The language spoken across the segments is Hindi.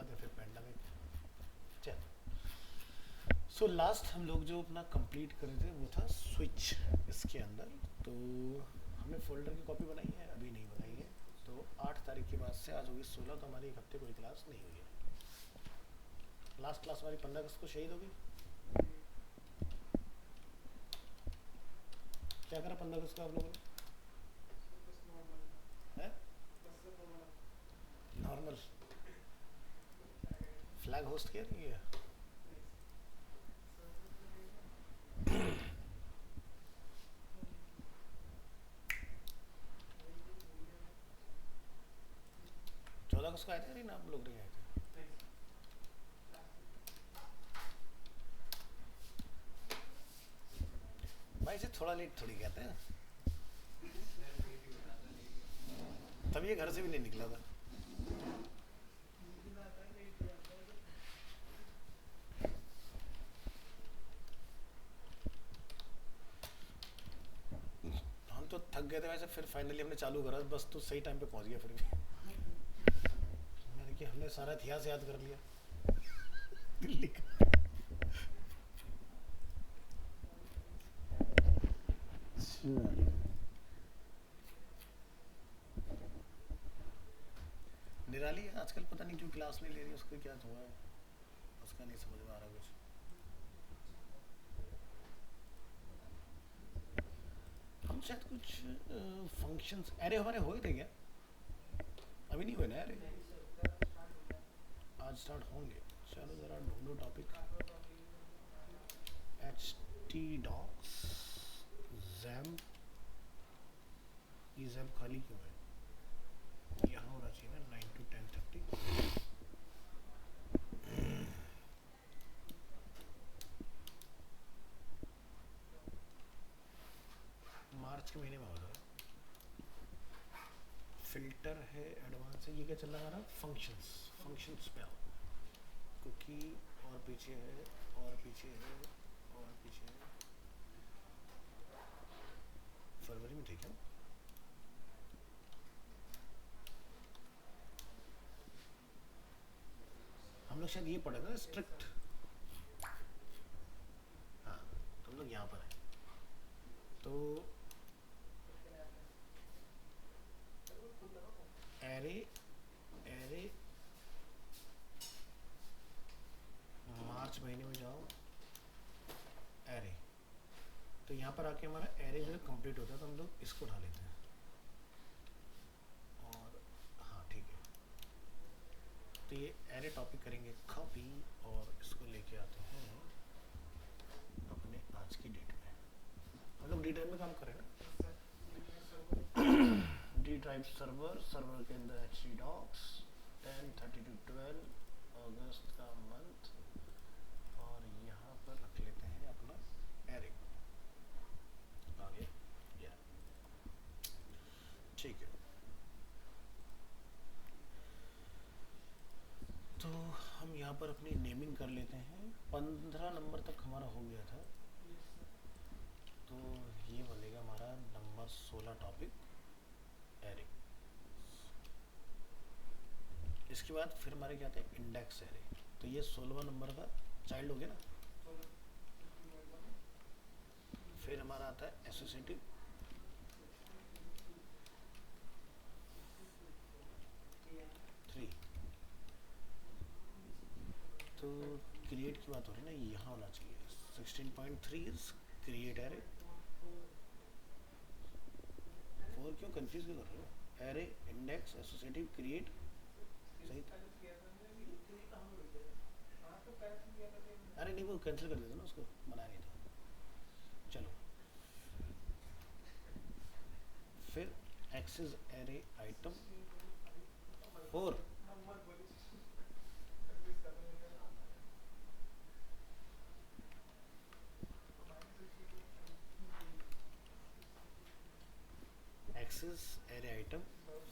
बाद या फिर पैंडमिक। चल, सो लास्ट हम लोग जो अपना कंप्लीट कर रहे थे वो था स्विच इसके अंदर। तो हमने फोल्डर की कॉपी बनाई है, अभी नहीं बनाई है। तो 8 तारीख के बाद से आज होगी 16, तो हमारी एक हफ्ते कोई क्लास नहीं हुई है। लास्ट क्लास हमारी 15 अगस्त को शहीद होगी। क्या करा 15 अगस्त को आप लोगों ने? नॉर्मल फ्लैग होस्ट किया नहीं किया? 14 अगस्त को आए थे, नहीं ना, आप लोग नहीं आए थे? भाई इसे थोड़ा लेट थोड़ी कहते हैं, तब ये घर से भी नहीं निकला था। हम तो थक गए थे वैसे, फिर फाइनली हमने चालू करा बस, तो सही टाइम पे पहुंच गया फिर भी। मैंने कि हमने सारा इतिहास याद कर लिया दिल्ली का। निराली आजकल पता नहीं क्यों क्लास नहीं ले रही, उसको क्या हुआ है, उसका नहीं समझ में आ रहा कुछ। हम शायद कुछ फंक्शंस अरे हमारे हुए थे क्या? अभी नहीं हुए ना अरे? आज स्टार्ट होंगे। चलो ज़रा ढूंढो topic. H T docs jam, ये जैम खाली क्यों है? यहाँ होना चाहिए ना 9 to 10:30। मार्च के महीने में होगा। फिल्टर है, एडवांस है, ये क्या चल रहा है हमारा? फंक्शंस, फंक्शन स्पेल कुकी, और पीछे है, और पीछे है, और पीछे है। फरवरी में ठीक है। हम लोग शायद ये पढ़े थे ना, स्ट्रिक्ट। हाँ, तो हम लोग यहाँ पर है। तो एरे, एरे मार्च महीने में जाओ, एरे, तो यहाँ पर आके हमारा एरे जो है कंप्लीट होता है, तो हम लोग इसको उठा लेते हैं। और हाँ ठीक है, तो ये एरे टॉपिक करेंगे कॉपी, और इसको लेके आते हैं अपने आज की डेट में। हम लोग डी ड्राइव में काम करें ना। डी ड्राइव सर्वर, सर्वर के अंदर एच डी डॉक्स 10/30 to 12 अगस्त का मंथ, और यहाँ पर रख लेते हैं अपना एरे। आगे या ठीक है। तो हम यहाँ पर अपनी नेमिंग कर लेते हैं। 15 नंबर तक हमारा हो गया था, तो ये बनेगा हमारा नंबर 16 टॉपिक, एरे। इसके बाद फिर हमारे क्या आते हैं? Index array. तो ये 16वां नंबर का चाइल्ड हो गया ना। फिर हमारा आता है एसोसिएटिव, थ्री। तो क्रिएट की बात हो रही है ना, यहाँ होना चाहिए 16.3 इज क्रिएट एरे। 4 क्यों कंफ्यूज क्यों कर रहे हो? एरे, इंडेक्स, एसोसिएटिव, क्रिएट, सही था। अरे नहीं, वो कैंसिल कर देते ना, उसको बनाया नहीं था। चलो, फिर access array item 4, access array item,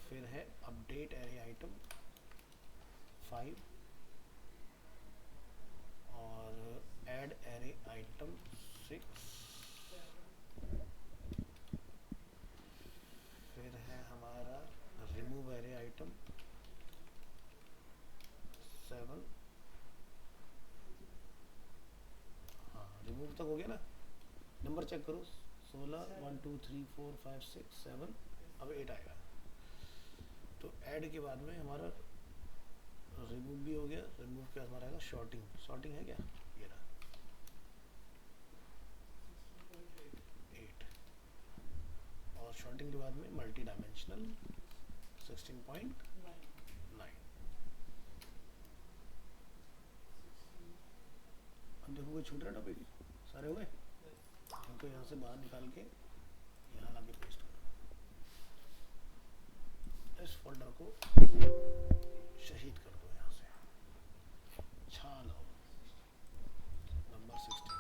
फिर है अपडेट एरे आइटम 5, और ऐड एरे आइटम 6, फिर है हमारा रिमूव एरे आइटम 7, 4 तक हो गया ना, नंबर चेक करो 16 1 2 3 4 5 6 7, अब 8 आएगा। तो ऐड के बाद में हमारा रिमूव भी हो गया, रिमूव के बाद हमारा आएगा शॉर्टिंग। शॉर्टिंग है क्या, ये रहा 8, और शॉर्टिंग के बाद में मल्टी डायमेंशनल 16.9। अब देखो कोई छूट रहा टॉपिक, सारे हो गए। इनको यहाँ से बाहर निकाल के यहाँ लाके पेस्ट करो। इस फोल्डर को शहीद कर दो यहाँ से, छा लो नंबर 16।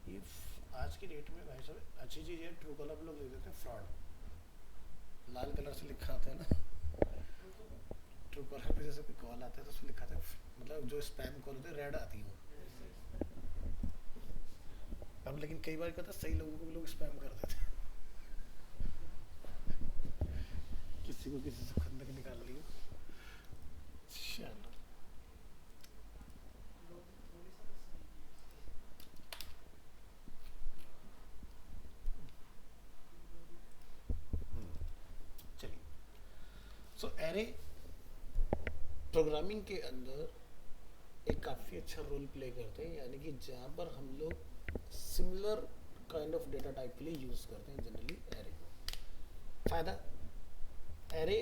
ये आज की डेट में भाई साहब अच्छी चीज़ है, ट्रू कॉलर पे लोग लिख देते हैं फ्रॉड, लाल कलर से लिखा आता है ना। ट्रू कॉलर पे जैसे कोई कॉल आता है तो उसमें लिखा आता है, मतलब जो स्पैम कॉल होते हैं रेड आती है वो। अब लेकिन कई बार क्या होता है, सही लोगों को भी लोग स्पैम कर देते हैं। किसी को किसी से खंदक निकाल लियो। चलो चलिए, सो एरे प्रोग्रामिंग के अंदर एक काफ़ी अच्छा रोल प्ले करते हैं, यानी कि जहाँ पर हम लोग similar kind of data type के लिए यूज़ करते हैं जनरली एरे को। फ़ायदा, एरे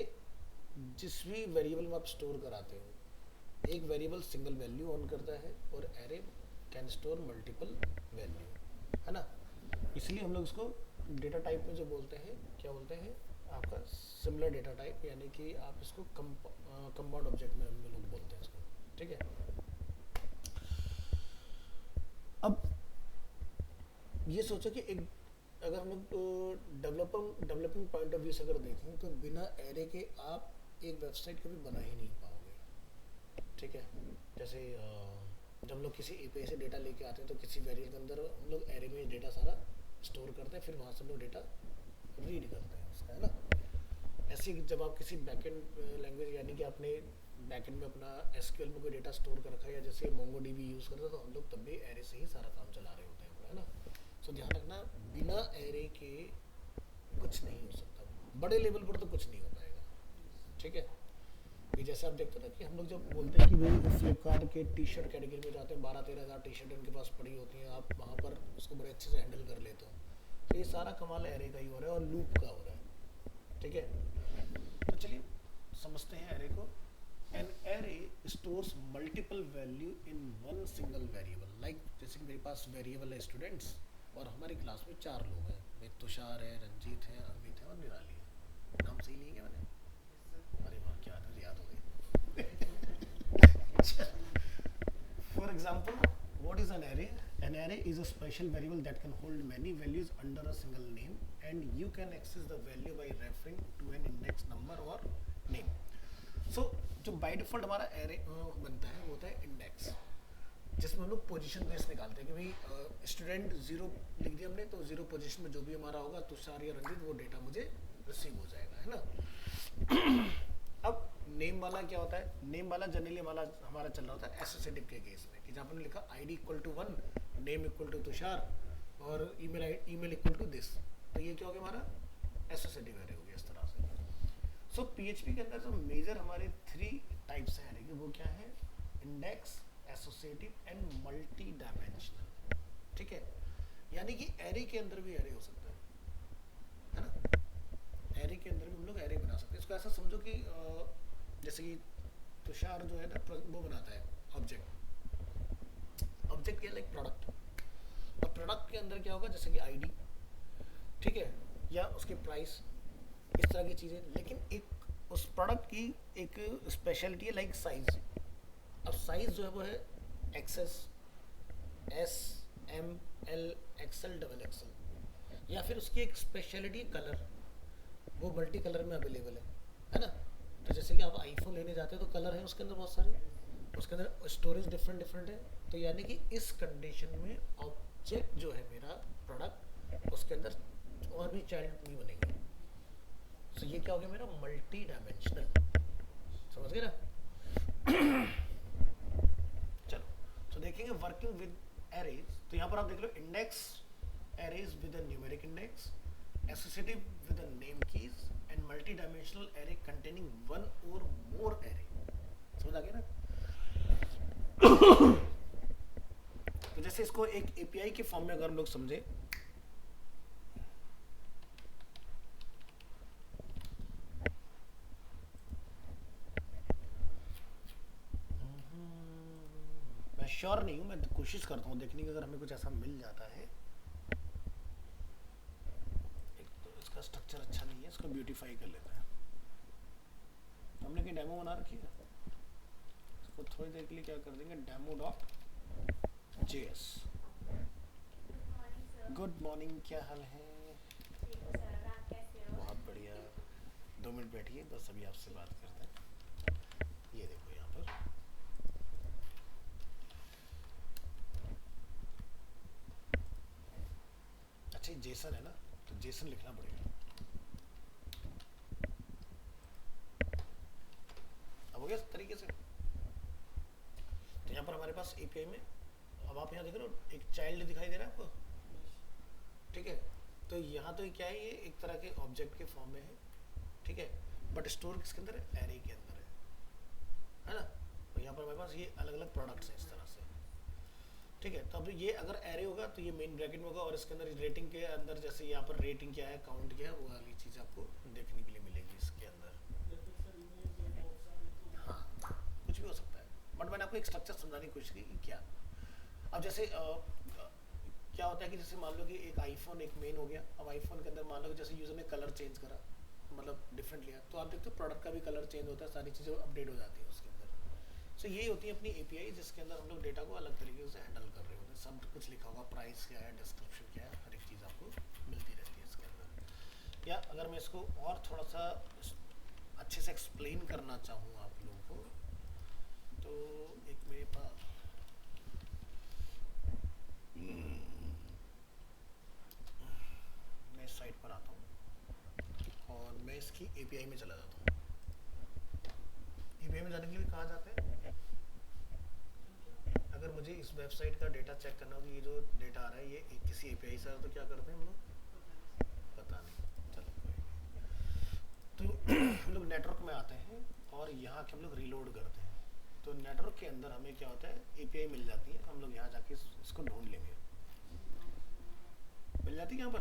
जिस भी वेरिएबल में आप स्टोर कराते हो, एक वेरिएबल सिंगल वैल्यू ऑन करता है और array can store multiple value, है ना। इसलिए हम लोग इसको डेटा टाइप में जो बोलते हैं, क्या बोलते हैं आपका सिमिलर डेटा टाइप, यानी कि आप इसको कंपाउंड ऑब्जेक्ट में हम लोग बोलते हैं इसको, ठीक है। अब ये सोचो कि एक अगर हम लोग डेवलपिंग पॉइंट ऑफ व्यू से अगर देखें तो बिना एरे के आप एक वेबसाइट कभी बना ही नहीं पाओगे, ठीक है। जैसे जब लोग किसी एपीआई से डेटा लेके आते हैं तो किसी वेरिएबल के अंदर हम लोग एरे में डेटा सारा स्टोर करते हैं, फिर वहाँ से हम लोग डेटा रीड करते हैं उसका, है ना। ऐसे ही जब आप किसी बैकएंड लैंग्वेज, यानी कि आपने बैकएंड में अपना एसक्यूएल में कोई डेटा स्टोर कर रखा है, या जैसे मोंगोडीबी यूज़ करते हैं, तो हम लोग तब भी एरे से ही सारा काम चला रहे होते हैं, है ना। सो ध्यान रखना, बिना एरे के कुछ नहीं हो सकता, बड़े लेवल पर तो कुछ नहीं हो पाएगा, ठीक है। कि जैसे आप देखते ना कि हम लोग जब बोलते हैं कि भाई फ्लिपकार्ट के टी शर्ट कैटेगरी में जाते हैं, 12-13 हज़ार टी शर्ट उनके पास पड़ी होती हैं, आप वहाँ पर उसको बड़े अच्छे से हैंडल कर लेते हो, तो ये सारा कमाल एरे का ही हो रहा है और लूप का हो रहा है, ठीक है। तो चलिए समझते हैं एरे को। An array stores multiple value in one single variable. Like जैसे कि मेरे पास वेरिएबल है स्टूडेंट्स, और हमारी क्लास में 4 लोग हैं, मैं तुषार है, रंजीत है, अमित है और निराली है। नाम सही नहीं है क्या मैंने? अरे वाह, क्या याद हो गई। For example, what is an array? An array is a special variable that can hold many values under a single name, and you can access the value by referring to an index number or name. So, जो by default हमारा array बनता है वो होता है index, जिसमें हम लोग पोजीशन बेस निकालते हैं कि भाई स्टूडेंट 0 लिख दिया हमने, तो 0 पोजीशन में जो भी हमारा होगा तुषार या रंजीत, वो डेटा मुझे रिसीव हो जाएगा, है ना। अब नेम वाला क्या होता है? नेम वाला जनरली हमारा चल रहा होता है एसोसिएटिव के केस में, कि जहाँ पर लिखा ID equal to 1, name equal to Tushar और ईमेल इक्वल टू दिस, तो ये क्या हो गया हमारा एसोसिएटिव एरे हो गया इस तरह से। सो पीएचपी के अंदर जो मेजर हमारे 3 टाइप्स हैं एरे के, वो क्या है? Index, associative and multi dimensional, ठीक है। यानी कि एरे के अंदर भी एरे हो सकता है ना। एरे के अंदर भी हम लोग एरे बना सकते हैं। इसको ऐसा समझो कि जैसे कि तुषार जो है ना वो बनाता है ऑब्जेक्ट के लाइक प्रोडक्ट, और प्रोडक्ट के अंदर क्या होगा, जैसे कि आईडी, ठीक है, या उसके प्राइस, इस तरह की चीज़ें। लेकिन एक उस प्रोडक्ट की एक स्पेशलिटी है लाइक साइज। अब साइज जो है वो है XS, S, M, L, XL, double XL, या फिर उसकी एक स्पेशलिटी कलर, वो मल्टी कलर में अवेलेबल है ना। तो जैसे कि आप आईफोन लेने जाते हैं तो कलर है उसके अंदर बहुत सारे, उसके अंदर स्टोरेज डिफरेंट है। तो यानी कि इस कंडीशन में ऑब्जेक्ट जो है मेरा प्रोडक्ट, उसके अंदर और भी चाइल्ड नहीं बनेंगे। तो ये क्या हो गया मेरा मल्टी डायमेंशनल, समझ गए ना। चलो तो देखेंगे वर्किंग विद एरे यहाँ पर आप देख लो index arrays with a numeric index, associative with a name keys and multi-dimensional array containing one or more array. समझ आ गया ना? तो जैसे इसको एक API के फॉर्म में अगर हम लोग समझे, मैं श्योर नहीं हूँ, मैं कोशिश करता हूँ देखने की, अगर हमें कुछ ऐसा मिल जाता है। एक तो इसका स्ट्रक्चर अच्छा नहीं है, इसको ब्यूटीफाई कर लेते हैं। हमने कहीं डेमो बना रखी है, इसको थोड़ी देर के लिए क्या कर देंगे, demo.js। गुड मॉर्निंग, क्या हाल है? बहुत बढ़िया। 2 मिनट बैठिए, बस अभी आपसे बात करते हैं। ये देखो यहाँ पर अच्छा जेसन है ना, तो जेसन लिखना पड़ेगा। अब हो गया इस तरीके से। तो यहाँ पर हमारे पास एपीआई में, अब आप यहाँ देख रहे हो एक चाइल्ड दिखाई दे रहा है आपको, ठीक है? तो यहाँ तो क्या है, ये एक तरह के ऑब्जेक्ट के फॉर्म में है, ठीक है? बट स्टोर किसके अंदर है? एरे के अंदर है ना? तो यहाँ पर हमारे पास ये अलग अलग प्रोडक्ट्स हैं इस तरह से, ठीक है? तो अब ये अगर एरे होगा तो ये मेन ब्रैकेट में होगा, और इसके अंदर रेटिंग के अंदर जैसे यहाँ पर रेटिंग क्या है, काउंट क्या है, वो वाली चीज़ आपको देखने के लिए मिलेगी इसके अंदर। हाँ, कुछ भी हो सकता है, बट मैंने आपको एक स्ट्रक्चर समझाने की कोशिश की कि क्या। अब जैसे क्या होता है कि जैसे मान लो कि एक आईफोन एक मेन हो गया, अब आईफोन के अंदर मान लो कि जैसे यूज़र ने कलर चेंज करा, मतलब डिफरेंट लिया, तो आप देखते हो प्रोडक्ट का भी कलर चेंज होता है, सारी चीज़ें अपडेट हो जाती है उसके अंदर। सो यही होती है अपनी एपीआई, जिसके अंदर हम लोग डेटा को अलग तरीके से हैंडल कर रहे होते हैं। सब कुछ लिखा होगा, प्राइस क्या है, डिस्क्रिप्शन क्या है, हर एक चीज़ आपको मिलती रहती है इसके अंदर। या अगर मैं इसको और थोड़ा सा अच्छे से एक्सप्लेन करना चाहूँ आप लोगों को, तो एक मेरे पास मैं इस साइट पर आता हूँ और मैं इसकी एपीआई में चला जाता हूँ। एपीआई में जाने के लिए कहाँ जाते हैं? अगर मुझे इस वेबसाइट का डेटा चेक करना हो कि ये जो डेटा आ रहा है ये किसी एपीआई से आ रहा है, तो क्या करते हैं हम लोग? पता नहीं, चलो कोई नहीं। तो हम लोग नेटवर्क में आते हैं और यहाँ के हम लोग रीलोड करते हैं। तो नेटवर्क के अंदर हमें क्या होता है, एपीआई मिल जाती है, हम लोग यहाँ जाके इसको ढूंढ लेंगे। मिल जाती है यहाँ पर?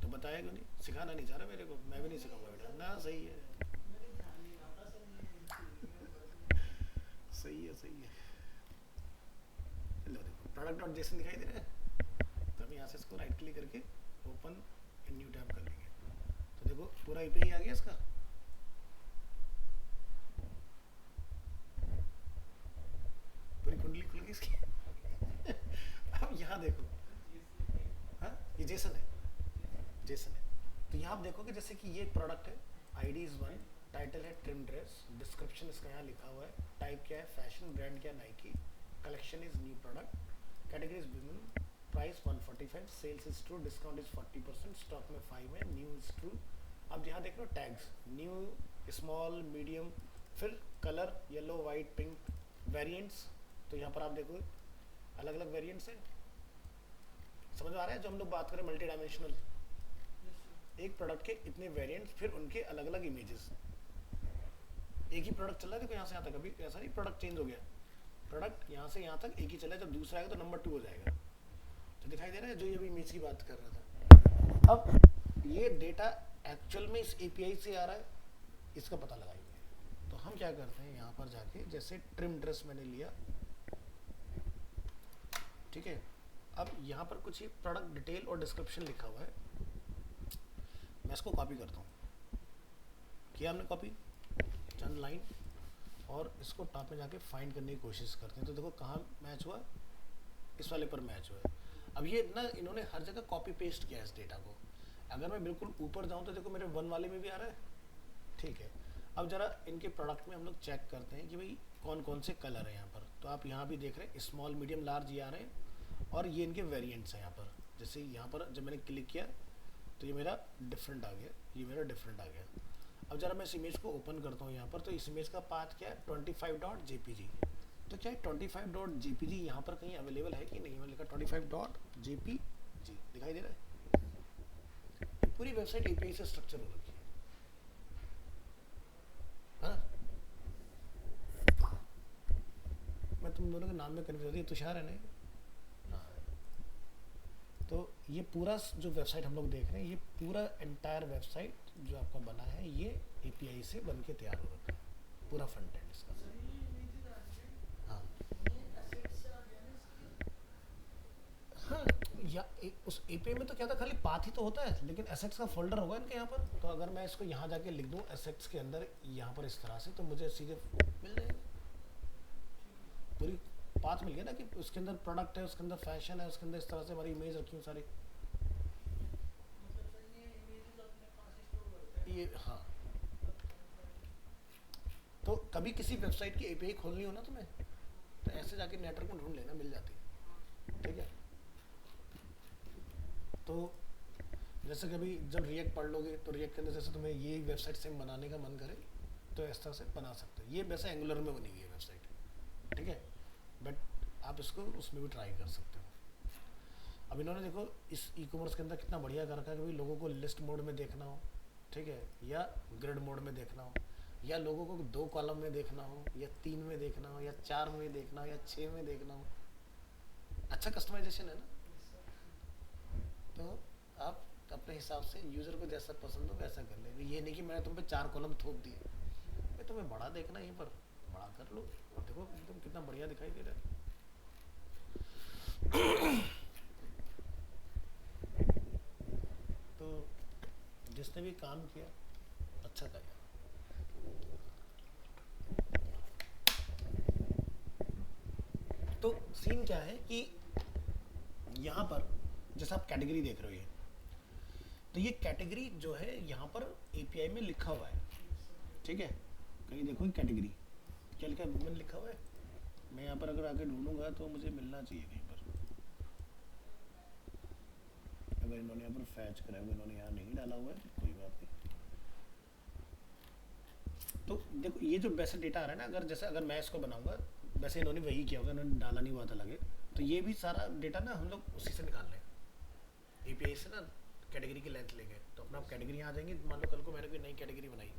तो बताया क्यों नहीं? सिखाना नहीं चाह रहा मेरे को, मैं भी नहीं सिखाऊंगा बेटा ना। सही है, सही है, सही है। लो देखो प्रोडक्ट.जेसन दिखाई दे रहा है, तो हम यहाँ से इसको राइट क्लिक करके ओपन इन न्यू टैब कर लेंगे। तो देखो पूरा एपीआई आ गया इसका, पूरी कुंडली खुल गई इसकी। अब यहाँ देखो, हाँ ये जेसन है, जेसन है। तो यहाँ आप देखोगे जैसे कि ये प्रोडक्ट है, आईडी इज 1, टाइटल है ट्रिम ड्रेस, डिस्क्रिप्शन इसका यहाँ लिखा हुआ है, टाइप क्या है फैशन, ब्रांड क्या Nike, collection is new product, category is women, price 145, sales is true, discount is 40%, stock में 5 है, न्यू इज ट्रू। अब यहाँ देख लो टैग्स, न्यू, स्मॉल, मीडियम, फिर colour yellow, white, pink, variants. तो यहाँ पर आप देखो अलग अलग वेरिएंट्स हैं, समझ आ रहा है? जो हम लोग बात करें मल्टी डायमेंशनल, एक प्रोडक्ट के इतने वेरिएंट्स, फिर उनके अलग अलग इमेजेस। एक ही प्रोडक्ट चल रहा है, देखो यहाँ से यहाँ तक, अभी ऐसा नहीं प्रोडक्ट चेंज हो गया, प्रोडक्ट यहाँ से यहाँ तक एक ही चला है, जब दूसरा आएगा तो नंबर 2 हो जाएगा। तो दिखाई दे रहा है जो ये भी इमेज की बात कर रहा था। अब ये डेटा एक्चुअल में इस एपीआई से आ रहा है, इसका पता लगाएंगे। तो हम क्या करते हैं, यहाँ पर जाके जैसे ट्रिम ड्रेस मैंने लिया, ठीक है? अब यहाँ पर कुछ ही प्रोडक्ट डिटेल और डिस्क्रिप्शन लिखा हुआ है, मैं इसको कॉपी करता हूँ। किया हमने कॉपी, चंद लाइन, और इसको टॉप में जाके फाइंड करने की कोशिश करते हैं। तो देखो कहाँ मैच हुआ, इस वाले पर मैच हुआ है। अब ये ना इन्होंने हर जगह कॉपी पेस्ट किया है इस डेटा को। अगर मैं बिल्कुल ऊपर जाऊँ तो देखो मेरे 1 वाले में भी आ रहा है, ठीक है? अब जरा इनके प्रोडक्ट में हम लोग चेक करते हैं कि भाई कौन कौन से कलर है यहाँ पर। तो आप यहाँ भी देख रहे हैं स्मॉल, मीडियम, लार्ज ये आ रहे हैं, और ये इनके वेरिएंट्स हैं यहाँ पर। जैसे यहाँ पर जब मैंने क्लिक किया तो ये मेरा डिफरेंट आ गया, ये मेरा डिफरेंट आ गया। अब जरा मैं इस इमेज को ओपन करता हूँ यहाँ पर, तो इस इमेज का पाथ क्या है, 25.jpg। तो क्या है 25.jpg यहाँ पर कहीं अवेलेबल है कि नहीं? मैंने लिखा 25.jpg, दिखाई दे रहा है? ये पूरी वेबसाइट एपीआई से स्ट्रक्चर हो रखी है हाँ? मैं तुम दोनों के नाम में कन्फ्यूज होती है, तुषार है नहीं? हाँ। तो ये पूरा जो वेबसाइट हम लोग देख रहे हैं, ये पूरा एंटायर वेबसाइट जो आपका बना है, ये एपीआई से बन के तैयार हो रखा है, पूरा फ्रंट एंड इसका। हाँ हाँ, या उस एपीआई में तो क्या था, खाली पाथ ही तो होता है, लेकिन एसेट्स का फोल्डर होगा इनके यहाँ पर। तो अगर मैं इसको यहाँ जाके लिख दूँ एसेट्स के अंदर यहाँ पर इस तरह से, तो मुझे सीधे मिल जाएगा, पूरी पाथ मिल गया ना, कि उसके अंदर प्रोडक्ट है, उसके अंदर फैशन है, उसके अंदर इस तरह से हमारी इमेज रखी हूँ सारी। ये हाँ, तो कभी किसी वेबसाइट की एपीआई खोलनी हो ना तुम्हें, तो ऐसे जाके नेटवर्क में ढूंढ लेना, मिल जाती है। ठीक है, तो जैसे कभी जब रिएक्ट पढ़ लोगे, तो रिएक्ट के अंदर जैसे तुम्हें ये वेबसाइट सेम बनाने का मन करे, तो इस तरह से बना सकते हो। ये वैसे एंगुलर में बनी हुई है वेबसाइट, ठीक है, बट आप इसको उसमें भी ट्राई कर सकते हो। अब इन्होंने देखो इस ई कॉमर्स के अंदर कितना बढ़िया कर रखा है कि भाई लोगों को लिस्ट मोड में देखना हो, ठीक है, या ग्रिड मोड में देखना हो, या लोगों को 2 कॉलम में देखना हो, या 3 में देखना हो, या 4 में देखना हो, या 6 में देखना हो। अच्छा कस्टमाइजेशन है ना। तो आप अपने हिसाब से यूज़र को जैसा पसंद हो वैसा कर ले। ये नहीं कि मैंने तुम पे 4 कॉलम थोप दिए, भाई तुम्हें बड़ा देखना है, यहीं पर बड़ा कर लो, और देखो एकदम कितना बढ़िया दिखाई दे रहा है। तो जिसने भी काम किया अच्छा था। तो सीन क्या है कि यहाँ पर जैसे आप कैटेगरी देख रहे हो, ये तो ये कैटेगरी जो है यहाँ पर एपीआई में लिखा हुआ है, ठीक है, कहीं देखो कैटेगरी क्या लिखा है, वुमेन लिखा हुआ है। मैं यहाँ पर अगर आके ढूंढूंगा तो मुझे मिलना चाहिए कहीं पर। अगर इन्होंने यहाँ पर फैच करा है, इन्होंने यहाँ नहीं डाला हुआ है, कोई बात नहीं। तो देखो ये जो वैसे डेटा आ रहा है ना, अगर जैसे अगर मैं इसको बनाऊंगा, वैसे इन्होंने वही किया होगा, इन्होंने डाला नहीं हुआ था लगे, तो ये भी सारा डेटा ना हम लोग उसी से निकाल लें एपीआई से ना, कैटेगरी की लेंथ लेके। तो अपना कैटेगरी यहाँ आ जाएंगी, मान लो कल को मैंने कोई नई कैटेगरी बनाई,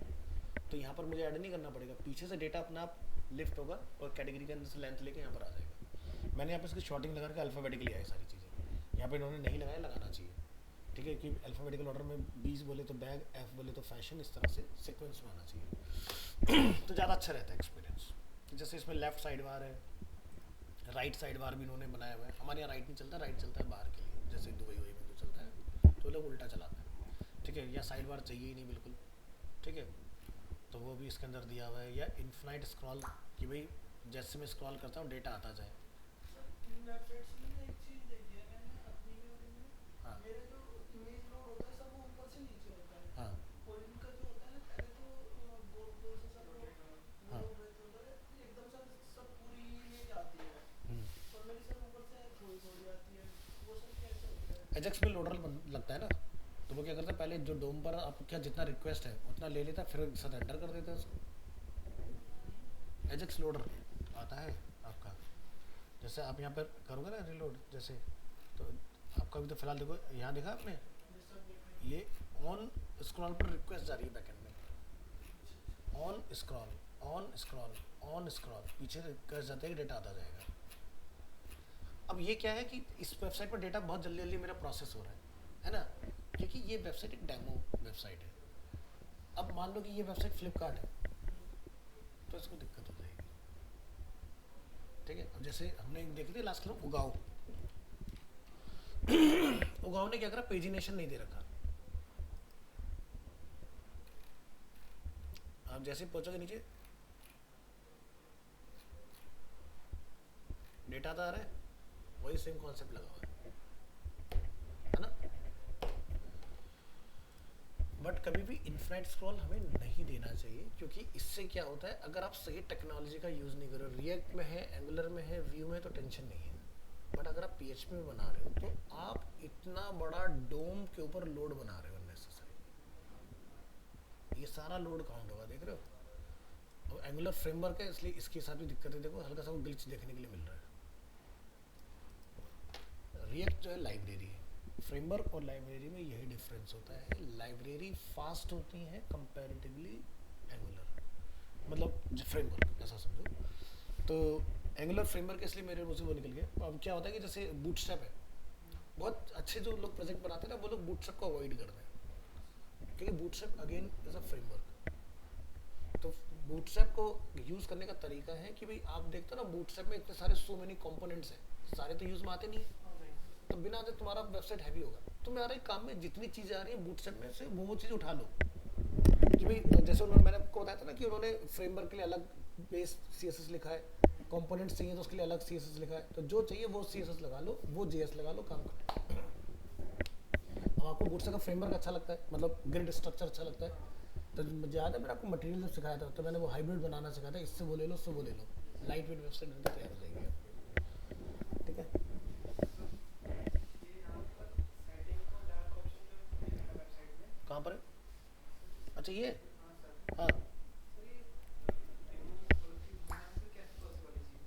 तो यहाँ पर मुझे ऐड नहीं करना पड़ेगा, पीछे से डेटा अपना आप लिफ्ट होगा और कैटेगरी के अंदर से लेंथ लेके यहाँ पर आ जाएगा। मैंने यहाँ पर इसकी शॉर्टिंग लगा के अल्फ़ाबेटिकली आई सारी चीज़ें, यहाँ पर इन्होंने नहीं लगाया, लगाना चाहिए, ठीक है, कि अल्फ़ाबेटिकल ऑर्डर में 20 बोले तो बैग, एफ बोले तो फैशन, इस तरह से सीक्वेंस में आना चाहिए। तो ज़्यादा अच्छा रहता है एक्सपीरियंस। जैसे इसमें लेफ्ट साइड बार है, राइट साइड बार भी इन्होंने बनाया हुआ है। हमारे यहाँ राइट नहीं चलता, राइट चलता है बार के लिए, जैसे दुबई वही में जो चलता है, तो लोग उल्टा चलाते हैं, ठीक है, या साइड बार चाहिए ही नहीं बिल्कुल, ठीक है, तो वो भी इसके अंदर दिया हुआ है। या इन्फिनाइट स्क्रॉल, कि भाई जैसे मैं स्क्रॉल करता हूँ डेटा आता जाए। हाँ हाँ हाँ, एजेक्स में लोडर लगता है ना, तो वो क्या करता है, पहले जो डोम पर आप क्या जितना रिक्वेस्ट है उतना ले लेता है, फिर सरेंडर कर देता है उसको। एजेक्स लोडर आता है आपका, जैसे आप यहाँ पर करोगे ना रिलोड जैसे, तो आपका भी तो फिलहाल देखो यहाँ देखा आपने, ये ऑन स्क्रॉल पर रिक्वेस्ट जा रही है बैकएंड में, on scroll on scroll on scroll, पीछे रिक्वेस्ट जाते ही डेटा आता जाएगा। अब ये क्या है कि इस वेबसाइट पर डेटा बहुत जल्दी जल्दी मेरा प्रोसेस हो रहा है ना, क्योंकि ये वेबसाइट एक डेमो वेबसाइट है। अब मान लो कि ये वेबसाइट फ्लिपकार्ट है, तो इसको दिक्कत हो जाएगी, ठीक है। अब जैसे हमने देखी थी लास्ट में उगाओ, उगाओ ने क्या करा, पेजिनेशन नहीं दे रखा। आप जैसे पहुंचोगे नीचे डेटा आ रहा है, वही सेम कॉन्सेप्ट लगा हुआ है ना। बट कभी भी इन्फिनाइट स्क्रॉल हमें नहीं देना चाहिए, क्योंकि इससे क्या होता है, अगर आप सही टेक्नोलॉजी का यूज़ नहीं करो, रिएक्ट में है, एंगुलर में है, व्यू में, तो टेंशन नहीं है, बट अगर आप पीएचपी में बना रहे हो, तो आप इतना बड़ा डोम के ऊपर लोड बना रहे हो अननेसेसरी, ये सारा लोड काउंट होगा, देख रहे हो। अब एंगुलर फ्रेमवर्क है इसलिए इसके साथ भी दिक्कत है, देखो हल्का सा वो ग्लिच देखने के लिए मिल रहा है। रिएक्ट जो है लाइब्रेरी है, फ्रेमवर्क और लाइब्रेरी में यही डिफरेंस होता है, लाइब्रेरी फास्ट होती है कंपैरेटिवली एंगुलर, मतलब फ्रेमवर्क ऐसा समझो। तो एंगुलर फ्रेमवर्क इसलिए मेरे मुझे वो निकल गया। अब क्या होता है कि जैसे बूटस्ट्रैप है, बहुत अच्छे जो लोग प्रोजेक्ट बनाते हैं ना वो लोग बूटस्ट्रैप को अवॉइड करते हैं, क्योंकि bootstrap again is a framework. तो बूटस्ट्रैप को यूज़ करने का तरीका है कि भाई आप देखते हो ना बूटस्ट्रैप में इतने सारे सो मेनी कंपोनेंट्स हैं, सारे तो यूज़ में आते नहीं है, तो बिना आते तुम्हारा वेबसाइट हैवी होगा। तुम्हारे काम में जितनी चीज़ें आ रही हैं बूटस्ट्रैप में से वो चीज़ उठा लो, कि भाई जैसे उन्होंने मैंने आपको बताया था ना कि उन्होंने फ्रेमवर्क के लिए अलग बेस CSS लिखा है, कंपोनेंट्स चाहिए तो उसके लिए अलग CSS लिखा है, तो जो चाहिए वो CSS लगा लो, वो JS लगा लो, काम करो। अब आपको बूटस्ट्रैप का फ्रेमवर्क अच्छा लगता है, मतलब ग्रिड स्ट्रक्चर अच्छा लगता है, तो मुझे याद है मैंने आपको मटेरियल जब सिखाया था तो मैंने वो हाइब्रिड बनाना सिखाया था, इससे वो ले लो उससे वो ले लो, लाइट वेट वेबसाइट बनकर तैयार हो जाएगी आपकी। ठीक है, कहाँ पर है? अच्छा ये, हाँ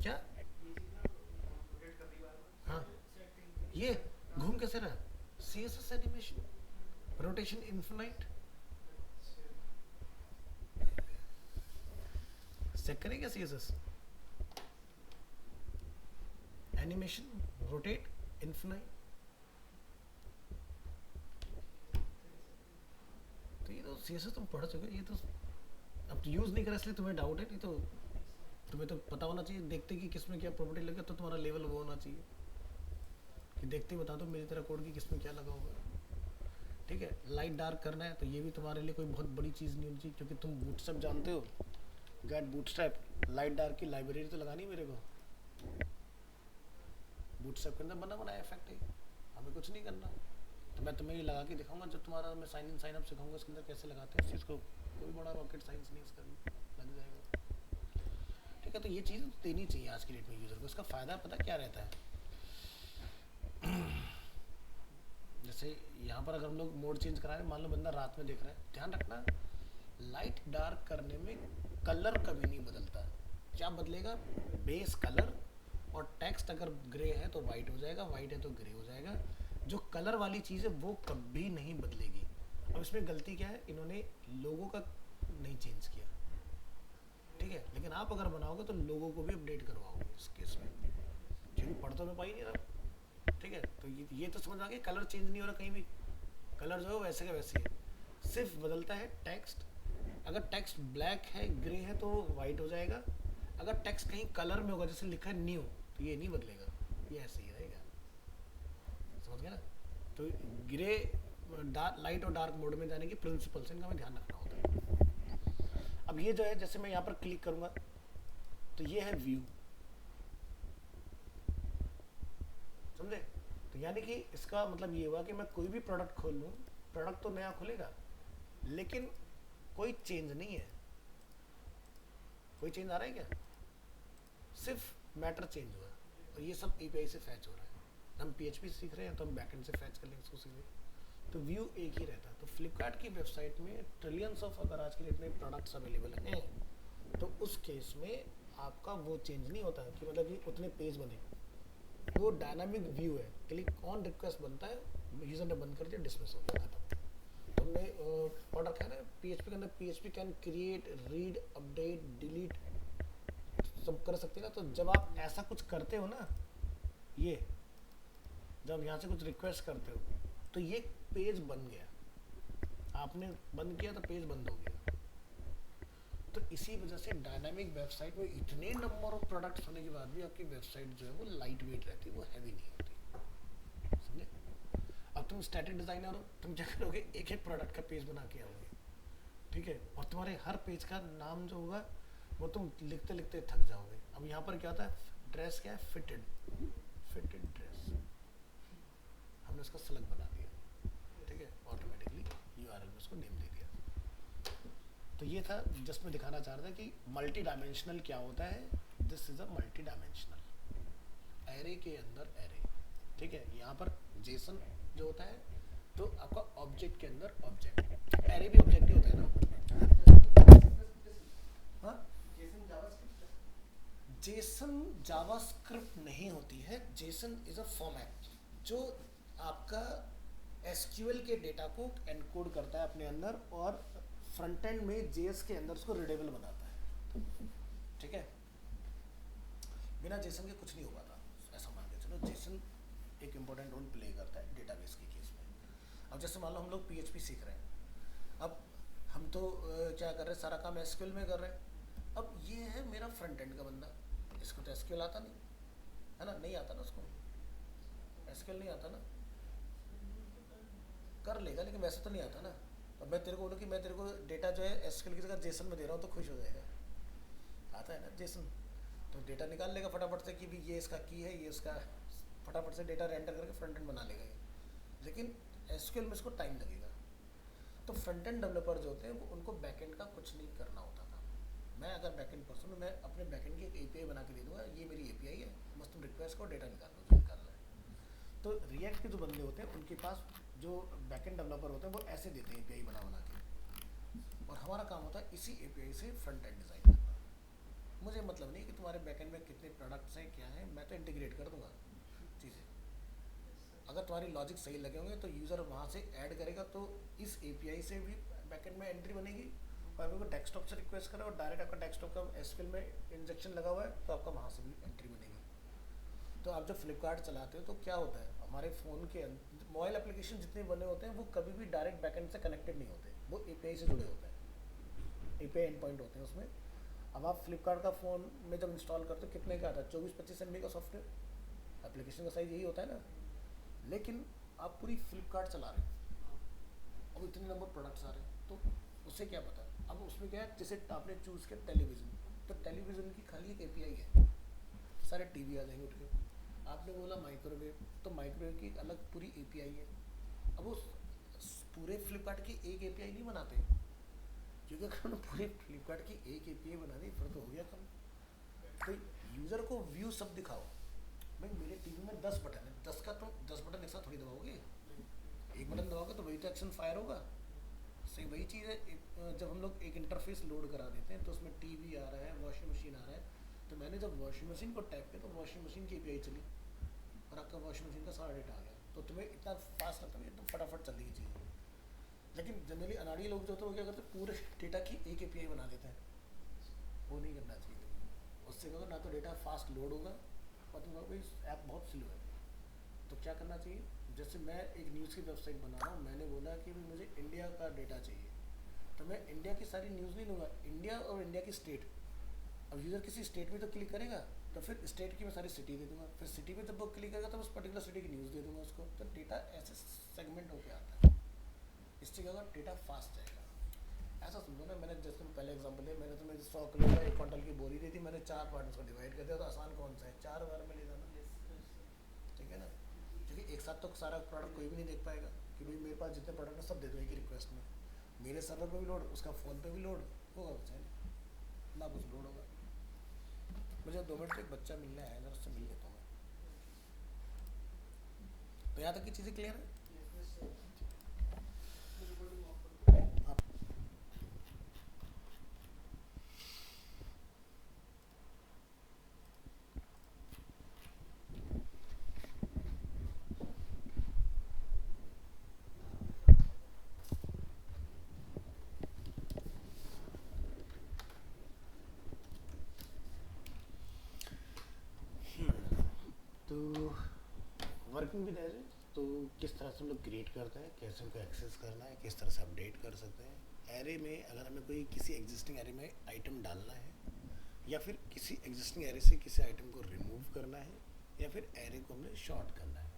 क्या, हाँ ये घूम कैसे रहा? CSS animation rotation infinite check करें क्या? CSS एनिमेशन रोटेट इन्फिनाइट, तो ये तो CSS तुम पढ़ चुके हो, ये तो अब यूज़ नहीं करा इसलिए तुम्हें डाउट है, नहीं तो तुम्हें तो पता होना चाहिए, देखते कि किसमें क्या प्रॉपर्टी लगे तो तुम्हारा लेवल वो होना चाहिए कि देखते ही बता दो मेरी तरह कोड की किसमें क्या लगा होगा। ठीक है, लाइट डार्क करना है तो ये भी तुम्हारे लिए कोई बहुत बड़ी चीज़ नहीं होनी चाहिए, क्योंकि तुम बूटस्ट्रैप जानते हो, गेट बूटस्ट्रैप, लाइट डार्क की लाइब्रेरी तो लगानी मेरे को, बूटस्ट्रैप के अंदर बना बनाया इफेक्ट है, हमें कुछ नहीं करना। तो मैं तुम्हें ये लगा के दिखाऊंगा जब तुम्हारा मैं साइन इन साइन अप सिखाऊंगा इसके अंदर कैसे लगाते हैं इस चीज़ को, कोई बड़ा रॉकेट साइंस नहीं इसका, लग जाएगा। ठीक है, तो ये चीज़ देनी चाहिए आज की डेट में यूज़र को, इसका फ़ायदा पता क्या रहता है। जैसे यहाँ पर अगर हम लोग मोड चेंज करा रहे हैं, मान लो बंदा रात में देख रहा है, ध्यान रखना लाइट डार्क करने में कलर कभी नहीं बदलता। क्या बदलेगा? बेस कलर, और टेक्स्ट अगर ग्रे है तो वाइट हो जाएगा, वाइट है तो ग्रे हो जाएगा। जो कलर वाली चीज़ है वो कभी नहीं बदलेगी। अब इसमें गलती क्या है, इन्होंने लोगों का नहीं चेंज किया, ठीक है, लेकिन आप अगर बनाओगे तो लोगों को भी अपडेट करवाओगे इस केस में, क्योंकि पढ़ तो मैं पा ही नहीं रहा। ठीक है, तो ये तो समझ आ गया, कलर चेंज नहीं हो रहा कहीं भी, कलर जो है वैसे का वैसे है, सिर्फ बदलता है टेक्स्ट। अगर टेक्स्ट ब्लैक है ग्रे है तो वाइट हो जाएगा, अगर टेक्स्ट कहीं कलर में होगा जैसे लिखा है न्यू तो ये नहीं बदलेगा, ये ऐसे ही रहेगा। समझ गया ना? तो ग्रे लाइट और डार्क मोड में जाने की प्रिंसिपल्स इनका हमें ध्यान रखना होता है। अब ये जो है जैसे मैं यहाँ पर क्लिक करूँगा तो ये है व्यू, समझे? तो यानी कि इसका मतलब ये हुआ कि मैं कोई भी प्रोडक्ट खोल लूँ, प्रोडक्ट तो नया खुलेगा लेकिन कोई चेंज नहीं है। कोई चेंज आ रहा है क्या? सिर्फ मैटर चेंज हुआ, और ये सब API से फैच हो रहा है। हम PHP सीख रहे हैं तो हम बैकएंड से फैच कर लेंगे इसको सीधे, तो व्यू एक ही रहता है। तो फ्लिपकार्ट की वेबसाइट में ट्रिलियंस ऑफ अगर आज के डेट में प्रोडक्ट्स अवेलेबल हैं तो उस केस में आपका वो चेंज नहीं होता कि मतलब कि उतने पेज बने, वो डायनामिक व्यू है, क्लिक ऑन रिक्वेस्ट बनता है, यूजर ने बंद कर दिया, डिसमिस हो गया, खत्म। तुमने पढ़ रखा है ना PHP के अंदर, PHP can create, read, update, delete सब कर सकते हैं ना। तो जब आप ऐसा कुछ करते हो ना, ये जब यहाँ से कुछ रिक्वेस्ट करते हो तो ये पेज बन गया, आपने बंद किया तो पेज बंद हो गया। तो इसी वजह से डायनामिक वेबसाइट में इतने नंबर ऑफ प्रोडक्ट्स होने के बाद भी आपकी वेबसाइट जो है वो लाइट वेट रहती है, वो हैवी नहीं होती, समझे? अब तुम स्टैटिक डिजाइनर हो, तुम क्या करोगे, एक एक प्रोडक्ट का पेज बना के आओगे, ठीक है, और तुम्हारे हर पेज का नाम जो होगा वो तुम लिखते लिखते थक जाओगे। अब यहाँ पर क्या होता है, ड्रेस क्या है, फिटेड, फिटेड ड्रेस, हमने उसका स्लग बना दिया, ठीक है, ऑटोमेटिकली URL में उसको नेम दे दिया। तो ये था जस्ट मैं दिखाना चाह रहा था कि मल्टी डायमेंशनल क्या होता है। This is a multi dimensional array के अंदर एरे, ठीक है। यहाँ पर जेसन जो होता है तो आपका ऑब्जेक्ट के अंदर ऑब्जेक्ट, एरे भी ऑब्जेक्ट ही होता है ना, हाँ जेसन जावास्क्रिप्ट नहीं होती है, जेसन इज अ फॉर्मेट जो आपका एसक्यूएल के डेटा को एनकोड करता है अपने अंदर और फ्रंट एंड में जेएस के अंदर उसको रीडेबल बनाता है। ठीक है, बिना जेसन के कुछ नहीं हो पाता, ऐसा मान के चलो। जेसन एक इंपॉर्टेंट रोल प्ले करता है डेटाबेस के केस में। अब जैसे मान लो हम लोग पीएचपी सीख रहे हैं, अब हम तो क्या कर रहे हैं, सारा काम एसक्यूएल में कर रहे हैं। अब ये है मेरा फ्रंट एंड का बंदा, इसको तो एसक्यूएल आता नहीं है ना, नहीं आता ना उसको, एसक्यूएल नहीं आता ना, कर लेगा लेकिन वैसे तो नहीं आता ना। अब मैं तेरे को बोलूँ कि मैं तेरे को डेटा जो है एसक्यूएल की जगह जेसन में दे रहा हूँ तो खुश हो जाएगा, आता है ना जेसन, तो डेटा निकाल लेगा फटाफट से कि भी ये इसका की है, ये इसका, फटाफट से डेटा रेंडर करके फ्रंट एंड बना लेगा ये। लेकिन एसक्यूएल में इसको टाइम लगेगा। तो फ्रंट एंड डेवलपर जो होते हैं वो उनको बैक एंड का कुछ नहीं करना होता था। मैं अगर बैक एंड पर्सन हूँ, मैं अपने बैक एंड की एक एपीआई बना के दे दूँगा, ये मेरी एपीआई है, बस तुम रिक्वेस्ट करो, डेटा निकाल लो जो निकालना है। तो रिएक्ट के जो बंदे होते हैं उनके पास जो बैक एंड डेवलपर होते हैं वो ऐसे देते हैं एपीआई बना के, और हमारा काम होता है इसी एपीआई से फ्रंट एंड डिज़ाइन करना। मुझे मतलब नहीं कि तुम्हारे बैकएंड में कितने प्रोडक्ट्स हैं क्या हैं, मैं तो इंटीग्रेट कर दूंगा चीज़ें। अगर तुम्हारी लॉजिक सही लगे होंगे तो यूज़र वहाँ से ऐड करेगा, तो इस एपीआई से भी बैकएंड में एंट्री बनेगी, और अगर डेस्कटॉप से रिक्वेस्ट करें और डायरेक्ट आपका डेस्कटॉप का एसक्यूएल में इंजेक्शन लगा हुआ है तो आपका वहाँ से भी एंट्री बनेगी। तो आप जब फ्लिपकार्ट चलाते हो तो क्या होता है, हमारे फ़ोन के मोबाइल एप्लीकेशन जितने बने होते हैं वो कभी भी डायरेक्ट बैकएंड से कनेक्टेड नहीं होते, वो एपीआई से जुड़े होते हैं, एपीआई एंड पॉइंट होते हैं उसमें। अब आप फ्लिपकार्ट का फ़ोन में जब इंस्टॉल करते हो कितने का आता है, 24-25 MB का सॉफ्टवेयर, एप्लीकेशन का साइज़ यही होता है ना। लेकिन आप पूरी फ्लिपकार्ट चला रहे हो, अब इतने नंबर प्रोडक्ट्स आ रहे हैं, तो उससे क्या पता। अब उसमें क्या है, जैसे आपने चूज़ किया टेलीविज़न, तो टेलीविज़न की खाली एक एपीआई है, सारे टीवी आ जाएंगे उठ के। आपने बोला माइक्रोवेव, तो माइक्रोवेव की अलग पूरी एपीआई है। अब उस पूरे फ्लिपकार्ट की एक एपीआई नहीं बनाते, क्योंकि अगर उन्होंने पूरे फ्लिपकार्ट की एक एपीआई बना दी फिर तो हो गया कम। तो यूज़र को व्यू सब दिखाओ, भाई मेरे टीवी में 10 बटन है, 10 का तुम 10 बटन एक साथ थोड़ी दबाओगे, एक बटन दबाओगे तो वही तो एक्शन फायर होगा। सही वही चीज़ है, जब हम लोग एक इंटरफेस लोड करा देते हैं तो उसमें टीवी आ रहा है, वॉशिंग मशीन आ रहा है, तो मैंने जब वॉशिंग मशीन को टैप किया तो वॉशिंग मशीन की एपीआई चली और आपका वॉशिंग मशीन का सारा डेटा आ गया, तो तुम्हें इतना फास्ट लगता है एकदम फटाफट चल रही चीज़। लेकिन जनरली अनाड़ी लोग जो होते हैं वो क्या करते हैं, पूरे डेटा की एक एपीआई बना देते हैं, वो नहीं करना चाहिए। उससे क्या होगा, ना तो डेटा फास्ट लोड होगा और तुम भाई ऐप बहुत स्लो है। तो क्या करना चाहिए, जैसे मैं एक न्यूज़ की वेबसाइट बना रहा हूँ, मैंने बोला कि भाई मुझे इंडिया का डेटा चाहिए, तो मैं इंडिया की सारी न्यूज़ नहीं दूंगा, इंडिया और इंडिया की स्टेट। अब यूज़र किसी स्टेट में तो क्लिक करेगा, तो फिर स्टेट की मैं सारी सिटी दे दूंगा, फिर सिटी में जब वो क्लिक करेगा तो उस पर्टिकुलर सिटी की न्यूज़ दे दूंगा उसको। तो डेटा ऐसे सेगमेंट होकर आता है, इससे क्या होगा, डेटा फास्ट जाएगा। ऐसा समझो ना, मैंने जैसे पहले एग्जांपल है, मैंने तुम्हें 100 किलो का 1 क्विंटल की बोरी दी थी, मैंने 4 पार्ट उसको डिवाइड कर दिया, तो आसान कौन सा है, 4 बार में ले जाना। ठीक है ना, क्योंकि एक साथ तो सारा प्रोडक्ट कोई भी नहीं देख पाएगा कि भाई मेरे पास जितने प्रोडक्ट हैं सब दे दो एक ही रिक्वेस्ट में, मेरे सर्वर पे भी लोड, उसका फ़ोन पे भी लोड होगा, कुछ ना कुछ लोड होगा। मुझे 2 मिनट से एक बच्चा मिलने आया, जरा उससे मिल लेता हूँ मैं। तो यहाँ तक की चीज़ें क्लियर है। आप तो वर्किंग विद एरे, तो किस तरह से हम लोग क्रिएट करते हैं, कैसे उनको एक्सेस करना है, किस तरह से अपडेट कर सकते हैं। एरे में अगर हमें कोई किसी एग्जिस्टिंग एरे में आइटम डालना है, या फिर किसी एग्जिस्टिंग एरे से किसी आइटम को रिमूव करना है, या फिर एरे को हमने शॉर्ट करना है।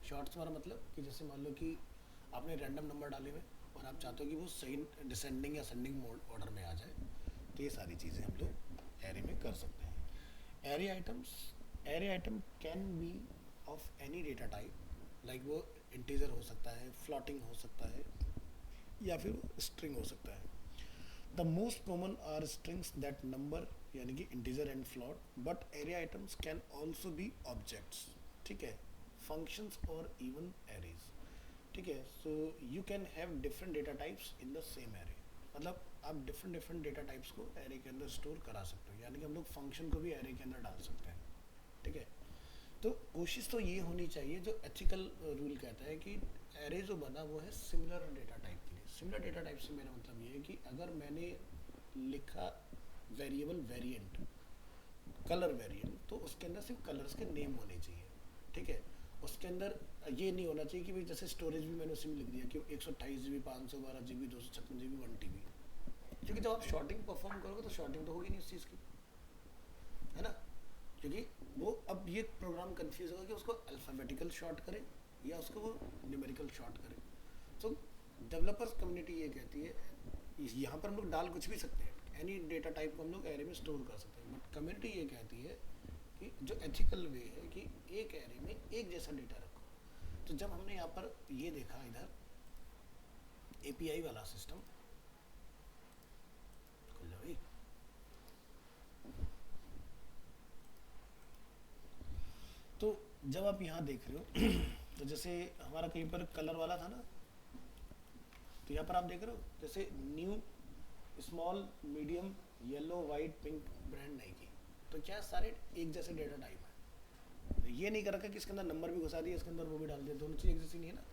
शॉर्ट से हमारा मतलब कि जैसे मान लो कि आपने रैंडम नंबर डाले हुए और आप चाहते हो कि वो सही डिसेंडिंग या असेंडिंग मोड ऑर्डर में आ जाए, तो ये सारी चीज़ें हम लोग एरे में कर सकते हैं। Array items, array item can be of any data type, like वो इंटीजर हो सकता है, फ्लोटिंग हो सकता है, या फिर स्ट्रिंग हो सकता है। The most common are strings that number, यानी कि integer and float, but array items can also be objects, ठीक है, फंक्शंस और इवन एरेज। ठीक है, so you can have different data types in the same array. मतलब आप डिफरेंट डिफरेंट डेटा टाइप्स को एरे के अंदर स्टोर करा सकते हो, यानी कि हम लोग फंक्शन को भी एरे के अंदर डाल सकते हैं, ठीक है। तो कोशिश तो ये होनी चाहिए, जो एथिकल रूल कहता है कि एरे जो बना वो है सिमिलर डेटा टाइप के लिए। सिमिलर डेटा टाइप से मेरा मतलब ये है कि अगर मैंने लिखा वेरिएबल वेरिएंट, कलर वेरिएंट, तो उसके अंदर सिर्फ कलर्स के नेम होने चाहिए, ठीक है। उसके अंदर ये नहीं होना चाहिए कि भाई जैसे स्टोरेज भी मैंने उसी में लिख दिया कि 128 GB, 512 GB, 256 GB, 1 TB, क्योंकि जब आप शॉर्टिंग परफॉर्म करोगे तो शॉर्टिंग तो होगी नहीं उस चीज़ की, है ना। क्योंकि वो अब ये प्रोग्राम कंफ्यूज होगा कि उसको अल्फ़ाबेटिकल शॉर्ट करे या उसको वो न्यूमेरिकल शॉर्ट करे। तो डेवलपर्स कम्युनिटी ये कहती है, यहाँ पर हम लोग डाल कुछ भी सकते हैं, एनी डेटा टाइप को हम लोग एरे में स्टोर कर सकते हैं, बट कम्युनिटी ये कहती है कि जो एथिकल वे है कि एक एरे में एक जैसा डेटा रखो। तो जब हमने यहाँ पर ये देखा इधर API वाला सिस्टम, खुल जाओ भाई, तो जब आप यहाँ देख रहे हो तो जैसे हमारा कहीं पर कलर वाला था ना, तो यहाँ पर आप देख रहे हो जैसे new, small, medium, yellow, white, pink, brand, Nike, तो क्या सारे एक जैसे डेटा टाइप है। तो ये नहीं कर रखा कि इसके अंदर नंबर भी घुसा दिया, इसके अंदर वो भी डाल दिया, दोनों चीज़ एक जैसी नहीं है ना,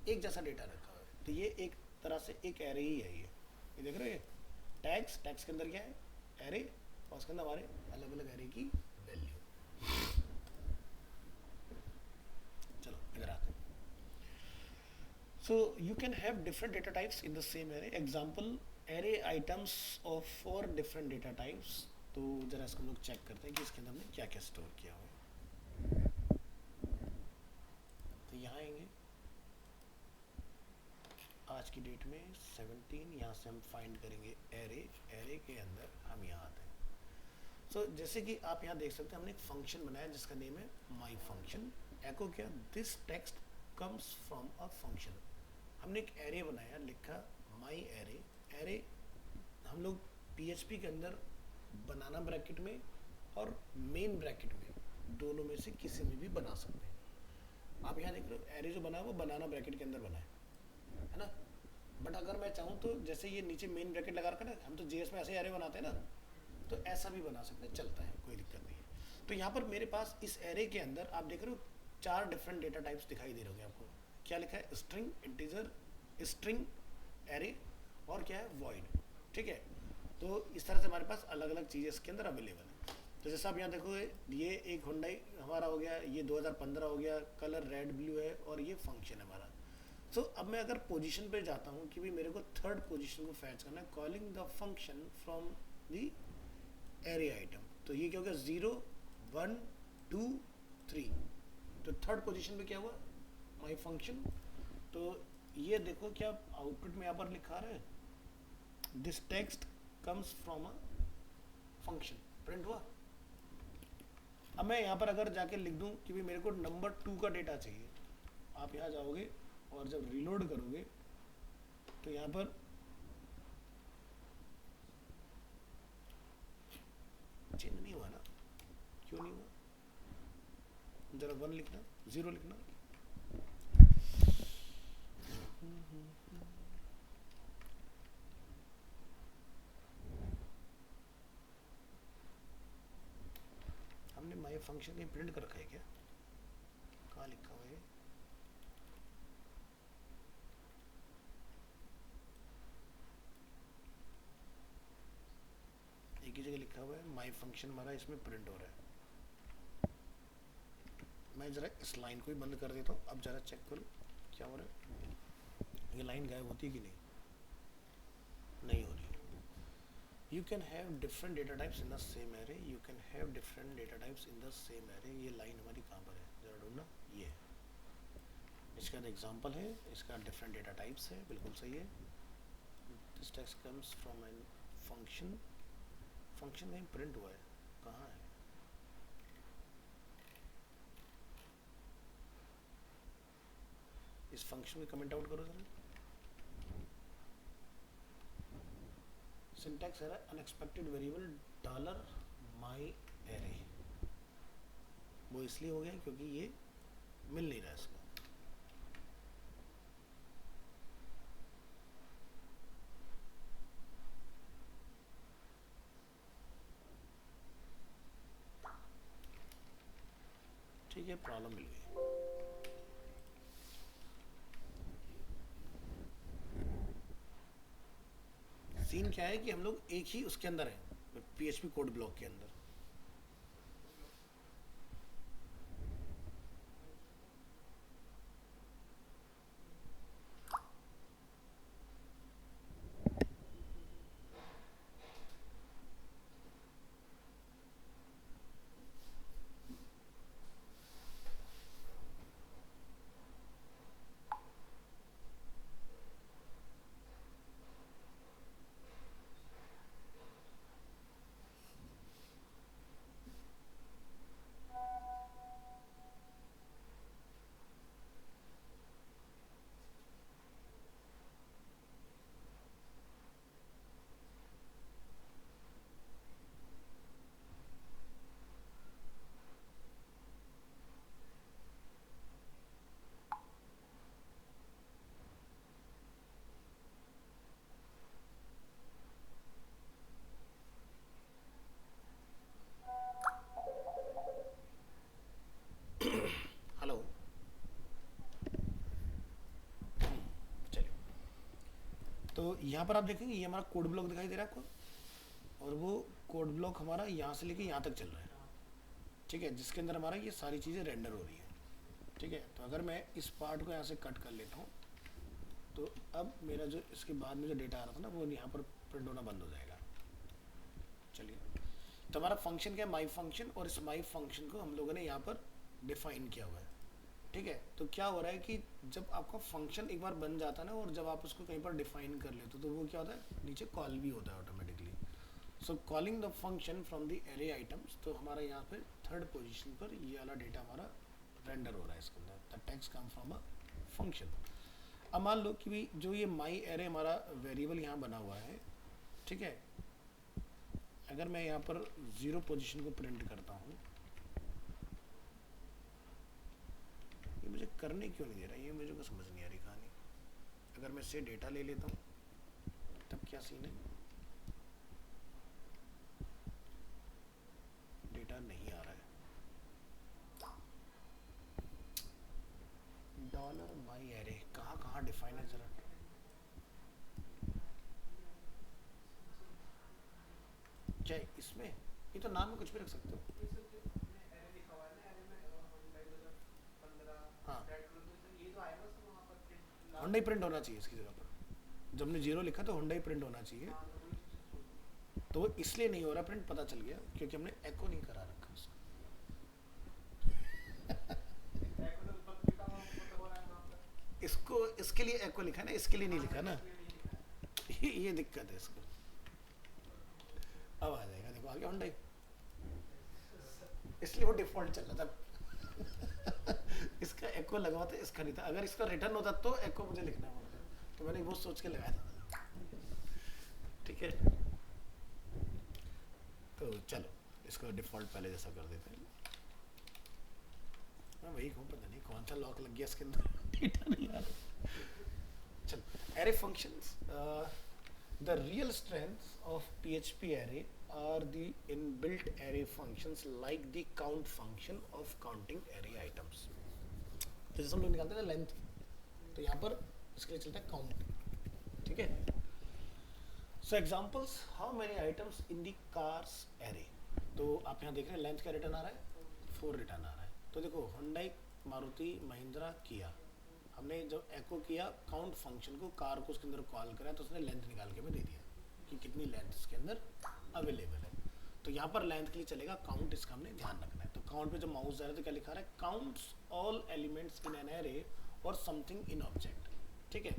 एक जैसा डेटा रखा हुआ है। तो ये एक तरह से एक एरे ही है। ये देख रहे हो, टैग्स, टैग्स के अंदर क्या है, एरे, और उसके अंदर हमारे अलग अलग एरे की वैल्यू। चलो इधर आते हैं। So you can have different data types in the same array. Example, array items of 4 different data types. तो जरा इसको हम लोग चेक करते हैं कि इसके अंदर हमने क्या क्या स्टोर किया हुआ है। तो यहाँ आएंगे, आज की डेट में 17, यहाँ से हम फाइंड करेंगे एरे, एरे के अंदर हम यहाँ आते हैं। सो जैसे कि आप यहाँ देख सकते हैं, हमने एक फंक्शन बनाया जिसका नेम है माई फंक्शन। एको क्या, this text comes from a function. हमने एक एरे बनाया, लिखा माई एरे। एरे हम लोग PHP के अंदर बनाना ब्रैकेट में और मेन ब्रैकेट में, दोनों में से किसी में भी बना सकते हैं। आप यहाँ देख रहे हो एरे जो बना है वो बनाना ब्रैकेट के अंदर बना है ना। बट अगर मैं चाहूँ तो जैसे ये नीचे मेन ब्रैकेट लगा रखा है ना, हम तो JS में ऐसे एरे बनाते हैं ना, तो ऐसा भी बना सकते हैं, चलता है, कोई दिक्कत नहीं है। तो यहाँ पर मेरे पास इस एरे के अंदर आप देख रहे हो 4 डिफरेंट डेटा टाइप्स दिखाई दे रहे होंगे आपको। क्या लिखा है, स्ट्रिंग, इंटीजर, स्ट्रिंग, एरे, और क्या है, वॉइड, ठीक है। तो इस तरह से हमारे पास अलग अलग चीज़ें इसके अंदर अवेलेबल है। तो जैसे आप यहाँ देखोगे, ये एक हुंडई हमारा हो गया, ये 2015 हो गया, कलर रेड ब्लू है, और ये फंक्शन है हमारा। सो अब मैं अगर पोजीशन पे जाता हूँ कि भी मेरे को थर्ड पोजीशन को फैच करना है, calling the function from the array item, तो ये क्या हो गया, 0, 1, 2, 3। तो थर्ड पोजीशन पे क्या हुआ, माई फंक्शन। तो ये देखो क्या आउटपुट में यहाँ पर लिखा रहा है, this text comes from a function, print हुआ। अब मैं यहाँ पर अगर जाके लिख दूँ कि भी मेरे को नंबर 2 का डेटा चाहिए, आप यहाँ जाओगे और जब रीलोड करोगे तो यहाँ पर चेंज नहीं हुआ ना, क्यों नहीं हुआ, जरा 1 लिखना, 0 लिखना। हमने माई फंक्शन कहीं प्रिंट कर रखा है क्या, कहाँ लिखा हुआ है, एक ही जगह लिखा हुआ है माई फंक्शन हमारा, इसमें प्रिंट हो रहा है। मैं ज़रा इस लाइन को ही बंद कर देता हूँ, अब ज़रा चेक करो क्या हो रहा है, ये लाइन गायब होती है कि नहीं, नहीं हो रही है। You can have different data types in the same array. You can have different data types in the same array. ये लाइन हमारी कहाँ पर है, जरा ढूंढना, ये इसका एग्जांपल है, इसका डिफरेंट डेटा टाइप्स है, बिल्कुल सही है। This text comes from an function. Function कहीं प्रिंट हुआ है, कहाँ है, इस फंक्शन को कमेंट आउट करो जरा। सिंटैक्स है अनएक्सपेक्टेड वेरिएबल डॉलर माई एरे, वो इसलिए हो गया क्योंकि ये मिल नहीं रहा इसका। ये प्रॉब्लम मिल गई। सीन क्या है कि हम लोग एक ही उसके अंदर हैं, पीएचपी कोड ब्लॉक के अंदर। हेलो, चलिए। तो यहाँ पर आप देखेंगे ये हमारा कोड ब्लॉक दिखाई दे रहा है आपको, और वो कोड ब्लॉक हमारा यहाँ से लेके यहाँ तक चल रहा है, ठीक है, जिसके अंदर हमारा ये सारी चीज़ें रेंडर हो रही है, ठीक है। तो अगर मैं इस पार्ट को यहाँ से कट कर लेता हूँ, तो अब मेरा जो इसके बाद में जो डेटा आ रहा था ना, वो यहाँ पर प्रिंट होना बंद हो जाएगा। चलिए, तो हमारा फंक्शन क्या है, माई फंक्शन, और इस माई फंक्शन को हम लोगों ने यहाँ पर डिफाइन किया हुआ है, ठीक है। तो क्या हो रहा है कि जब आपका फंक्शन एक बार बन जाता है ना, और जब आप उसको कहीं पर डिफाइन कर लेते हो, तो वो क्या होता है, नीचे कॉल भी होता है automatically. So calling the function from the array items, तो हमारा यहाँ पे थर्ड पोजीशन पर ये वाला डेटा हमारा रेंडर हो रहा है इसके अंदर, the text come from a function. अब मान लो कि भी जो ये माई एरे हमारा वेरिएबल यहाँ बना हुआ है, ठीक है, अगर मैं यहाँ पर 0 पोजीशन को प्रिंट करता हूँ, ये मुझे करने क्यों नहीं दे रहा, ये मुझे को समझ नहीं आ रही कहानी। अगर मैं इससे डेटा ले लेता हूँ तब क्या सीन है, डेटा नहीं आ रहा है। डॉलर माई एरे कहाँ कहाँ डिफाइन है जरा, चाहे इसमें, ये तो नाम में कुछ भी रख सकते हो। हाँ, होंडा ही प्रिंट होना चाहिए इसकी जगह पर, जब हमने 0 लिखा तो होंडा ही प्रिंट होना चाहिए। तो वो इसलिए नहीं हो रहा प्रिंट, पता चल गया, क्योंकि हमने एको नहीं करा रखा उसका। इसको इसके लिए एको लिखा ना, इसके लिए नहीं लिखा ना, ये दिक्कत है इसको। अब आ जाएगा, देखो आ गया होंडा, इसलिए वो डिफॉल्ट चल रहा था। इसका एको लगा हुआ था, इसका नहीं था। अगर इसका रिटर्न होता तो एको मुझे लिखना पड़ता, तो मैंने वो सोच के लगाया था, ठीक है। तो चलो इसको डिफॉल्ट पहले जैसा कर देते हैं। मैं वही कहूँ, पता नहीं कौन सा लॉक लग गया इसके अंदर, डेटा नहीं आ रहा। चलो, array functions, the real strengths of PHP array are the inbuilt array functions like the count function of counting array items। तो जैसे हम लोग निकालते हैं ना लेंथ, तो यहाँ पर इसके लिए चलता है काउंट, ठीक है। So examples, how many items in the cars array. तो आप यहाँ देख रहे हैं लेंथ का रिटर्न आ रहा है, 4 रिटर्न आ रहा है। तो देखो हुंडई, मारुति, महिंद्रा, किया, हमने जब एको किया काउंट फंक्शन को, कार को उसके अंदर कॉल करा, तो उसने लेंथ निकाल के हमें दे दिया कि कितनी लेंथ इसके अंदर अवेलेबल है। तो यहाँ पर लेंथ के लिए चलेगा काउंट, इसका हमने ध्यान रखना है। तो काउंट पे जब माउस जा रहा है तो क्या लिखा रहा है, counts all elements in an array और समथिंग इन ऑब्जेक्ट, ठीक है।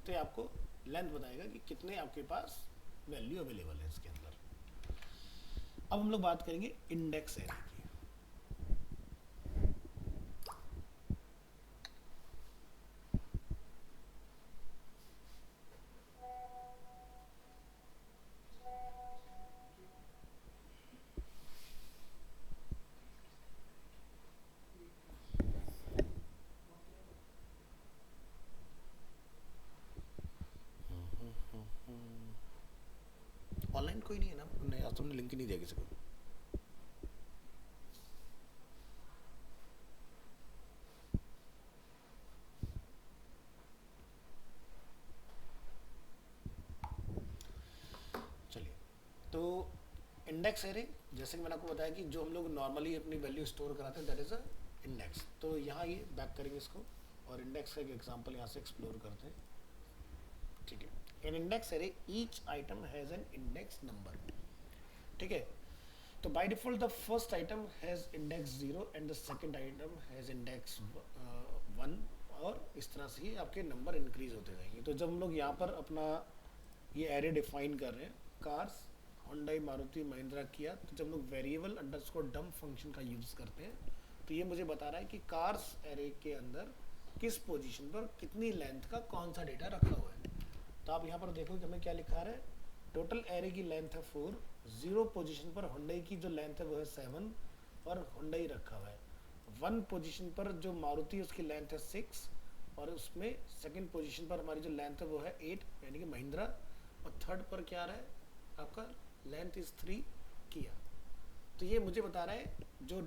तो ये आपको लेंथ बताएगा कि कितने आपके पास वैल्यू अवेलेबल है इसके अंदर। अब हम लोग बात करेंगे इंडेक्स एरे की। ऑनलाइन कोई नहीं है ना, नहीं आज तुमने लिंक ही नहीं दिया किसी को। इंडेक्स एरे, जैसे कि मैंने आपको बताया कि जो हम लोग नॉर्मली अपनी वैल्यू स्टोर कराते हैं दैट इज अ इंडेक्स। तो यहाँ ये बैक करेंगे इसको और इंडेक्स का एक एग्जांपल यहाँ से एक्सप्लोर करते हैं। ठीक है, in index array each item has an index number. ठीक है, तो by default the first item has index 0 and the second item has index 1, और इस तरह से ही आपके नंबर इंक्रीज होते जाएंगे। तो जब हम लोग यहाँ पर अपना ये एरे डिफाइन कर रहे हैं कार्स होंडा मारुति महिंद्रा किया, तो जब लोग वेरिएबल अंडरस्कोर डंप फंक्शन का यूज़ करते हैं तो ये मुझे बता रहा है कि कार्स एरे के अंदर किस पोजीशन पर कितनी लेंथ का कौन सा डेटा रखा हुआ है। तो आप यहाँ पर देखो कि हमें क्या लिखा है, टोटल एरे की लेंथ है 4, 0 पोजीशन पर होंडा की जो लेंथ है वो है 7 और होंडा रखा हुआ है। 1 पोजीशन पर जो मारुति है उसकी लेंथ है 6 और उसमें सेकंड पोजीशन पर हमारी जो लेंथ है वो है 8 यानी कि महिंद्रा, और थर्ड पर क्या रहा है आपका लेंथ इज 3 किया। तो ये मुझे बता रहा है जो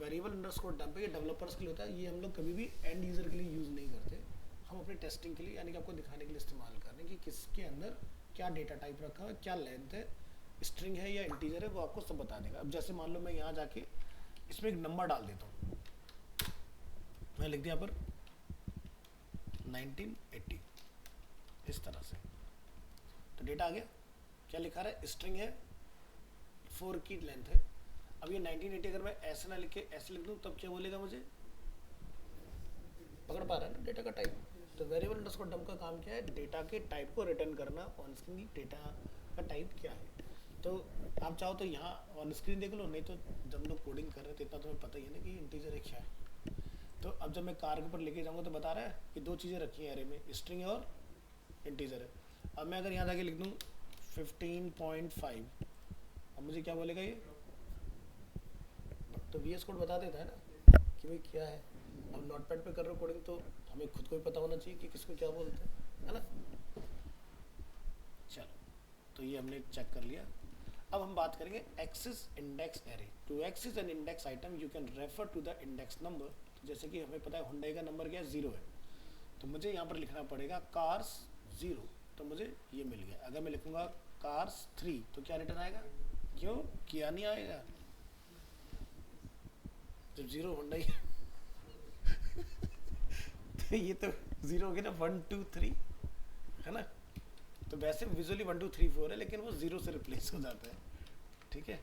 वेरिएबल अंडरस्कोर डंप है ये डेवलपर्स के लिए होता है, ये हम लोग कभी भी एंड यूजर के लिए यूज़ नहीं करते, हम अपने टेस्टिंग के लिए यानी कि आपको दिखाने के लिए इस्तेमाल कर रहे हैं कि किसके अंदर क्या डेटा टाइप रखा है, क्या लेंथ है, स्ट्रिंग है या इंटीजर है, वो आपको सब बता देगा। अब जैसे मान लो मैं यहाँ जाके इसमें एक नंबर डाल देता हूँ, मैं लिख दिया यहाँ पर 1980 इस तरह से, तो डेटा आ गया। क्या लिखा रहा है, स्ट्रिंग है, 4 की लेंथ है। अब ये 1980 अगर मैं ऐसे ना लिख के ऐसे लिख दूँ तब क्या बोलेगा, मुझे पकड़ पा रहा है ना डेटा का टाइप। तो वेरिएबल अंडरस्कोर डंप का काम क्या है, डेटा के टाइप को रिटर्न करना, ऑन स्क्रीन डेटा का टाइप क्या है। तो आप चाहो तो यहाँ ऑन स्क्रीन देख लो, नहीं तो जब लोग कोडिंग कर रहे थे इतना तुम्हें पता ही है ना कि इंटीजर है क्या है। तो अब जब मैं कार के ऊपर लेके जाऊँगा तो बता रहा है कि 2 चीज़ें रखी हैं एरे में, स्ट्रिंग है और इंटीजर है। अब मैं अगर यहाँ जाके लिख दूँ 15.5, अब मुझे क्या बोलेगा ये, तो वी एस कोड बता देता है ना कि भाई क्या है। अब नोटपैड पे कर रहे हो कोडिंग तो हमें खुद को भी पता होना चाहिए कि किसको क्या बोलते हैं, है ना। चलो, तो ये हमने चेक कर लिया। अब हम बात करेंगे access index array. To access an index item you can refer to the index number. जैसे कि हमें पता है हुंडई का नंबर क्या है, 0 है, तो मुझे यहाँ पर लिखना पड़ेगा कार्स 0, तो मुझे ये मिल गया। अगर मैं लिखूंगा कार्स 3 तो क्या रिटर्न आएगा, क्यों किया नहीं आएगा, जब 0 हुंडई तो ये तो 0 हो गया ना, 1 2 3 है ना। तो वैसे विजुअली 1 2 3 4 है, लेकिन वो 0 से रिप्लेस हो जाता है। ठीक है,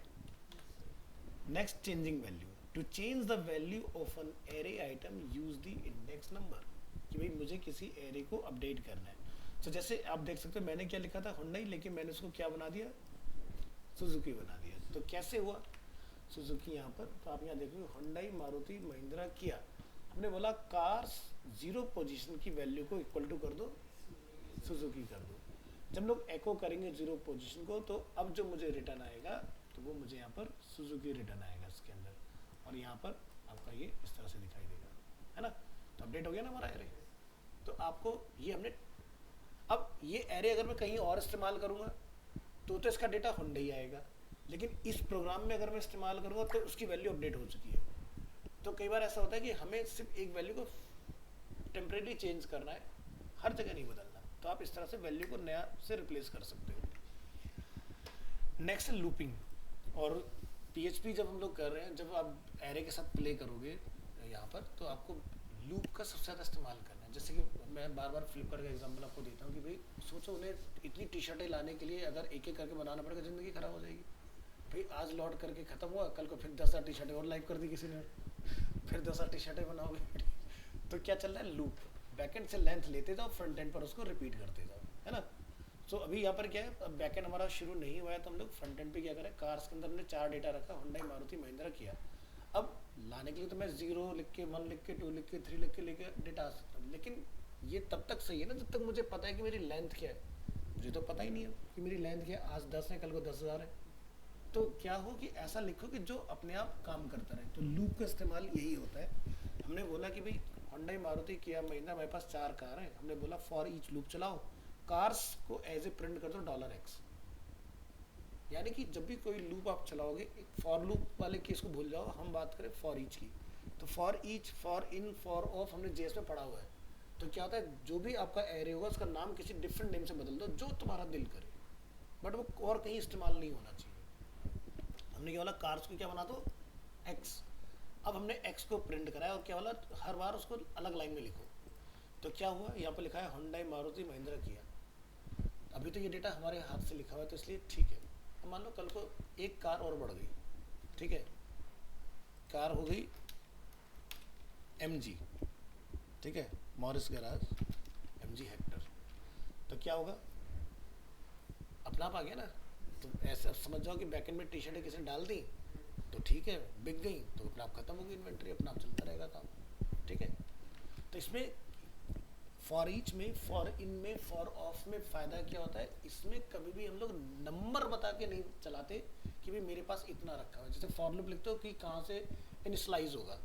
next changing value. To change the value of an array item use the index number, कि भाई मुझे किसी एरे को अपडेट करना है। तो जैसे आप देख सकते हो मैंने क्या लिखा था हुंडई, लेकिन मैंने उसको क्या बना दिया, सुजुकी बना दिया। तो कैसे हुआ, सुजुकी यहाँ पर, तो आप यहाँ देखोगे हुंडई मारुति महिंद्रा किया, हमने बोला कार्स 0 पोजीशन की वैल्यू को इक्वल टू कर दो सुजुकी कर दो। जब लोग एको करेंगे 0 पोजीशन को, तो अब जो मुझे रिटर्न आएगा तो वो मुझे यहाँ पर सुजुकी रिटर्न आएगा इसके अंदर, और यहाँ पर आपका ये इस तरह से दिखाई देगा, है ना। तो अपडेट हो गया ना हमारा एरे। तो आपको ये हमने, अब ये एरे अगर मैं कहीं और इस्तेमाल करूँगा तो इसका डेटा हुंडई आएगा, लेकिन इस प्रोग्राम में अगर मैं इस्तेमाल करूँगा तो उसकी वैल्यू अपडेट हो चुकी है। तो कई बार ऐसा होता है कि हमें सिर्फ एक वैल्यू को टेम्परेरी चेंज करना है, हर जगह नहीं बदलना, तो आप इस तरह से वैल्यू को नया से रिप्लेस कर सकते हो। नेक्स्ट है लूपिंग। और PHP जब हम लोग कर रहे हैं, जब आप एरे के साथ प्ले करोगे यहाँ पर, तो आपको लूप का सबसे ज़्यादा इस्तेमाल करना है। जैसे कि मैं बार बार फ्लिपकार्ट का एग्जांपल आपको देता हूँ कि भाई सोचो उन्हें इतनी टी-शर्टें लाने के लिए अगर एक एक करके बनाना पड़ेगा, ज़िंदगी ख़राब हो जाएगी। भाई आज लॉट करके ख़त्म हुआ, कल को फिर 10,000 टी-शर्टें और लाइव कर दी किसी ने, फिर 10,000 टी-शर्टें बनाओगे तो क्या चल रहा है, लूप। बैकएंड से लेंथ लेते जाओ, फ्रंट एंड पर उसको रिपीट करते जाओ, है ना। सो अभी यहाँ पर क्या है, अब बैकएंड हमारा शुरू नहीं हुआ है, तो हम लोग फ्रंट एंड पे क्या करें, कार्स के अंदर हमने 4 डेटा रखा, हुंडई मारुति महिंद्रा किया। अब लाने के लिए तो मैं 0 लिख के 1 लिख के 2 लिख के 3 लिख के लेके डेटा आ सकता हूँ, लेकिन ये तब तक सही है ना जब तक मुझे पता है कि मेरी लेंथ क्या है। मुझे तो पता ही नहीं है कि मेरी लेंथ क्या है, आज 10 है कल को 10,000 है। तो क्या हो कि ऐसा लिखो कि जो अपने आप काम करता रहे। तो लूप का इस्तेमाल यही होता है। हमने बोला कि भाई हुंडई मारुति किया महिंद्रा, मेरे पास 4 कार हैं, हमने बोला फॉर ईच लूप चलाओ, कार्स को एज ए प्रिंट कर दो $X। यानी कि जब भी कोई लूप आप चलाओगे, एक फॉर लूप वाले केस को भूल जाओ, हम बात करें फॉर ईच की। तो for each, for in, for of हमने जेएस में पढ़ा हुआ है। तो क्या होता है, जो भी आपका एरे होगा उसका नाम किसी डिफरेंट नेम से बदल दो, जो तुम्हारा दिल करे, बट वो और कहीं इस्तेमाल नहीं होना चाहिए। हमने क्या बोला, कार्स को क्या बना दो एक्स। अब हमने एक्स को प्रिंट कराया और क्या बोला, हर बार उसको अलग लाइन में लिखो। तो क्या हुआ, यहाँ पर लिखा है हुंडई मारुति महिंद्रा किया। अभी तो ये डेटा हमारे हाथ से लिखा हुआ है तो इसलिए ठीक है। अब मान लो कल को एक कार और बढ़ गई, ठीक है, कार हो गई MG, ठीक है, मॉरिस गैराज MG हेक्टर। तो क्या होगा, अपना आप आ गया ना। तो ऐसा समझ जाओ कि बैकएंड में टी शर्टें किसी ने डाल दी तो ठीक है, बिक गई तो अपना आप खत्म हो गई इन्वेंट्री, अपना आप चलता रहेगा काम, ठीक है। तो इसमें फॉर ईच में, फॉर इन में, फॉर ऑफ में फ़ायदा क्या होता है, इसमें कभी भी हम लोग नंबर बता के नहीं चलाते कि भाई मेरे पास इतना रखा हुआ है। जैसे फॉर लूप लिखते हो कि कहाँ से इनिशलाइज होगा,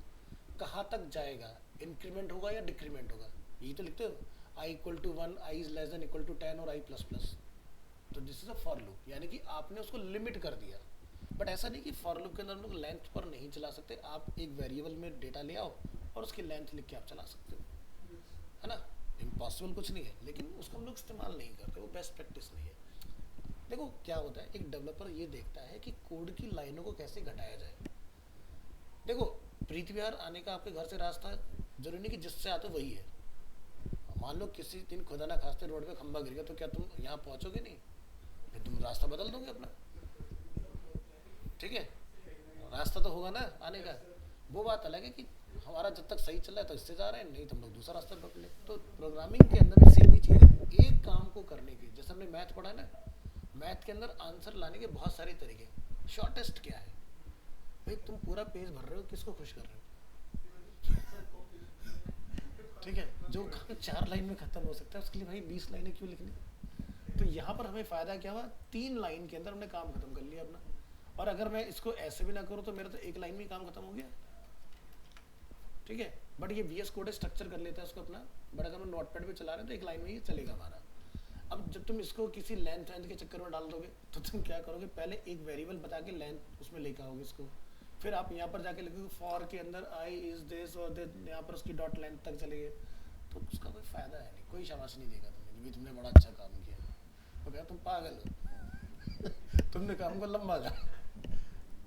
कहाँ तक जाएगा, इंक्रीमेंट होगा या डिक्रीमेंट होगा, यही तो लिखते हो। i = 1, i is less than equal to 10 और i++। तो this is a for loop, यानी कि आपने उसको लिमिट कर दिया। बट ऐसा नहीं कि फॉर लूप के अंदर हम लोग लेंथ पर नहीं चला सकते। आप एक वेरिएबल में डेटा ले आओ और उसकी लेंथ लिख के आप चला सकते हो, है ना। इम्पॉसिबल कुछ नहीं है, लेकिन उसको हम लोग इस्तेमाल नहीं करते, वो बेस्ट प्रैक्टिस नहीं है। देखो क्या होता है, एक डेवलपर ये देखता है कि कोड की लाइनों को कैसे घटाया जाए। देखो प्रीति विहार आने का आपके घर से रास्ता जरूरी नहीं कि जिससे आते वही है। मान लो किसी दिन खुदा ना खास्ते रोड पे खंबा गिर गया तो क्या तुम यहाँ पहुँचोगे नहीं, फिर तुम रास्ता बदल दोगे अपना, ठीक है। रास्ता तो होगा ना आने का। वो बात अलग है कि हमारा जब तक सही चल रहा है तो इससे जा रहे हैं, नहीं तो हम लोग दूसरा रास्ता पकड़ ले। तो प्रोग्रामिंग के अंदर भी सेम ही चीज़ है। एक काम को करने के, जैसे हमने मैथ पढ़ा है ना, मैथ के अंदर आंसर लाने के बहुत सारे तरीके। शॉर्टेस्ट क्या है भाई, तुम पूरा पेज भर रहे हो, किसको खुश कर रहे हो, ठीक है। जो काम 4 लाइन में खत्म हो सकता है उसके लिए भाई 20 लाइनें क्यों लिखनी। तो यहाँ पर हमें फ़ायदा क्या हुआ, 3 लाइन के अंदर हमने काम खत्म कर लिया अपना। और अगर मैं इसको ऐसे भी ना करूँ तो मेरा तो 1 लाइन में काम खत्म हो गया, ठीक है। बट ये VS कोड स्ट्रक्चर कर लेता है उसको अपना। बट अगर हम नोटपैड पे चला रहे हैं तो 1 लाइन में ही चलेगा हमारा। अब जब तुम इसको किसी लेंथ के चक्कर में डाल दोगे तो तुम क्या करोगे, पहले एक वेरिएबल बता के लेंथ उसमें लेकर आओगे इसको, फिर आप यहाँ पर जाके लिखोगे फॉर के अंदर आई इज दिस और यहाँ पर उसकी डॉट लेंथ तक चले गए, तो उसका कोई फायदा है नहीं, कोई शाबाश नहीं देगा तुम्हें कि तुमने बड़ा अच्छा काम किया। तो क्या तुम पागल हो तुमने काम को लंबा करा।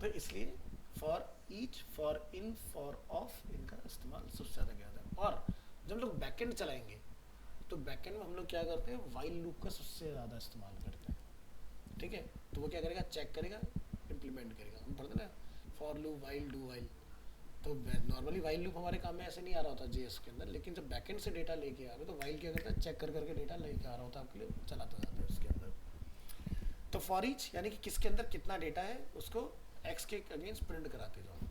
तो इसलिए for each, for in, for of, इनका इस्तेमाल सबसे ज़्यादा किया जाता है। और जब लोग बैकएंड चलाएंगे तो बैकएंड में हम लोग क्या करते हैं, वाइल लूप का सबसे ज़्यादा इस्तेमाल करते हैं, ठीक है। तो वो क्या करेगा, चेक करेगा, इम्प्लीमेंट करेगा। हम पढ़ते ना for loop, while, do while. तो नॉर्मली वाइल लूप हमारे काम में ऐसे नहीं आ रहा होता JS के अंदर, लेकिन जब बैकएंड से डेटा लेके आ रहे तो वाइल क्या करता है, चेक कर करके डेटा लेके आ रहा होता है आपके लिए, चलाता जाता है उसके अंदर। तो फॉर ईच यानी कि किसके अंदर कितना डेटा है उसको एक्स के अगेंस्ट प्रिंट कराते जाओ।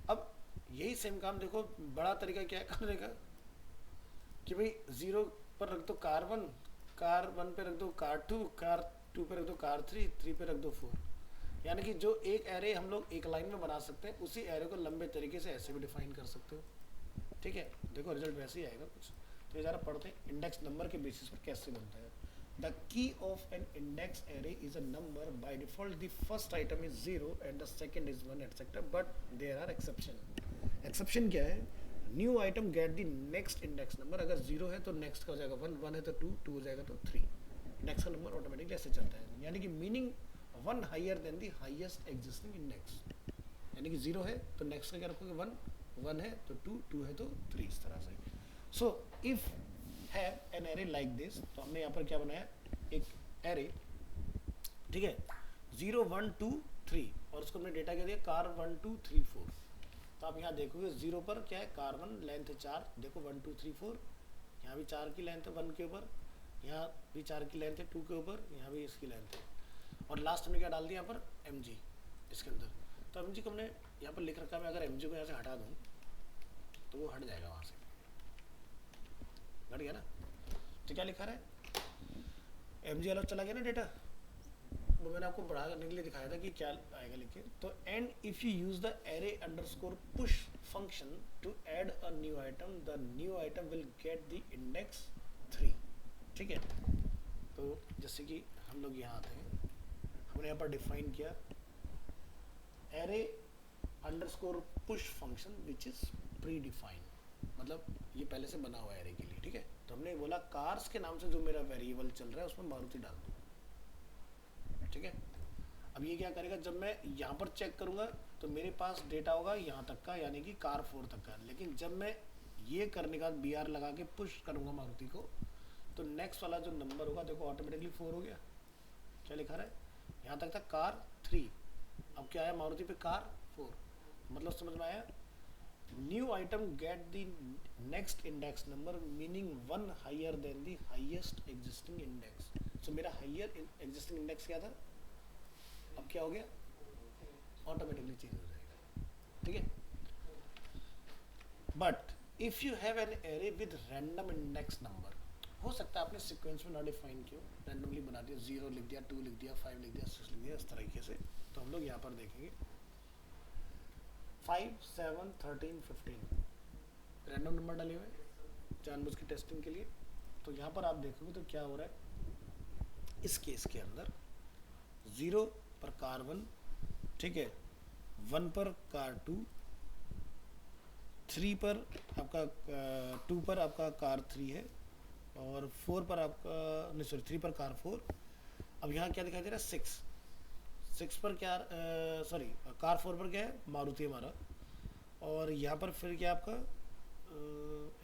अब यही सेम काम देखो, बड़ा तरीका क्या है करने का, कि भाई 0 पर रख दो कार 1, कार 1 पे रख दो कार 2, कार 2 पे रख दो कार 3, 3 पे रख दो 4। यानी कि जो एक एरे हम लोग एक लाइन में बना सकते हैं, उसी एरे को लंबे तरीके से ऐसे भी डिफाइन कर सकते हो, ठीक है। देखो रिजल्ट वैसे ही आएगा कुछ। तो ये ज़रा पढ़ते हैं इंडेक्स नंबर के बेसिस पर कैसे बनता है। The key of an index array is a number, by default the first item is 0 and the second is 1 etcetera, but there are exception. Exception क्या है, new item get the next index number. अगर 0 है तो नेक्स्ट का हो जाएगा 1, 1 है तो 2, 2 हो जाएगा तो 3। नेक्स्ट का नंबर ऑटोमेटिकली ऐसे चलता है, यानी कि meaning 1 higher than the highest existing index. यानी कि 0 है तो नेक्स्ट का क्या रखोगे 1, 1 है तो 2, 2 है तो 3, इस तरह से। So if have an array like this, तो हमने यहाँ पर क्या बनाया, एक एरे, ठीक है, 0, 1, 2, 3, और उसको हमने डेटा क्या दिया, कार 1, 2, 3, 4। तो आप यहाँ देखोगे 0 पर क्या है, कार 1 लेंथ है 4, देखो 1, 2, 3, 4, यहाँ भी 4 की लेंथ है 1 के ऊपर, यहाँ भी 4 की लेंथ है 2 के ऊपर, यहाँ भी इसकी लेंथ है। और लास्ट हमने क्या डाल दिया यहाँ पर, MG इसके अंदर। तो MG को हमने यहाँ पर लिख रखा है, मैं अगर MG को यहाँ से हटा दूँ तो वो हट जाएगा वहाँ से, हट गया ना। तो क्या लिखा रहा है, MG अलग चला गया ना डेटा, वो मैंने आपको बढ़ा करने के लिए दिखाया था कि क्या आएगा लिख के। तो and if you use the array underscore push function to add a new item, the new item will get the index 3, ठीक है। तो जैसे कि हम लोग यहाँ आते हैं, हमने यहाँ पर डिफाइन किया array underscore push function which is pre define, मतलब ये पहले से बना हुआ है एरे के लिए, ठीक है। तो हमने बोला कार्स के नाम से जो मेरा वेरिएबल चल रहा है उसमें मारुति डाल दो, ठीक है। अब ये क्या करेगा, जब मैं यहाँ पर चेक करूँगा तो मेरे पास डेटा होगा यहाँ तक का, यानी कि कार 4 तक का। लेकिन जब मैं ये करने का बी आर लगा के पुश करूँगा मारुति को, तो नेक्स्ट वाला जो नंबर होगा देखो ऑटोमेटिकली 4 हो गया। क्या लिखा रहा है, यहाँ तक था कार 3, अब क्या आया मारुति पे कार 4। मतलब समझ में आया, new item get the next index number meaning 1 higher than the highest existing index. So मेरा हायर एग्जिस्टिंग इंडेक्स क्या था, अब क्या हो गया, ऑटोमेटिकली चेंज हो जाएगा। ठीक है, but if you have an array with random index number, हो सकता है आपने सीक्वेंस में ना डिफाइन किया, रैंडमली बना दिया, 0 लिख दिया, 2 लिख दिया, 5 लिख दिया, 6 लिख दिया, इस तरीके से। तो हम लोग यहाँ पर देखेंगे 5, 7, 13, 15 रैंडम नंबर डाले हुए जानबूझ की टेस्टिंग के लिए। तो यहाँ पर आप देखोगे तो क्या हो रहा है, इस केस के अंदर 0 पर कार 1, ठीक है, 1 पर कार 2, 3 पर आपका 2 पर आपका कार 3 है, और 4 पर आपका नहीं सॉरी 3 पर कार 4। अब यहाँ क्या दिखाई दे रहा है, 6 पर क्या सॉरी कार 4 पर क्या है, मारुति हमारा। और यहाँ पर फिर क्या आपका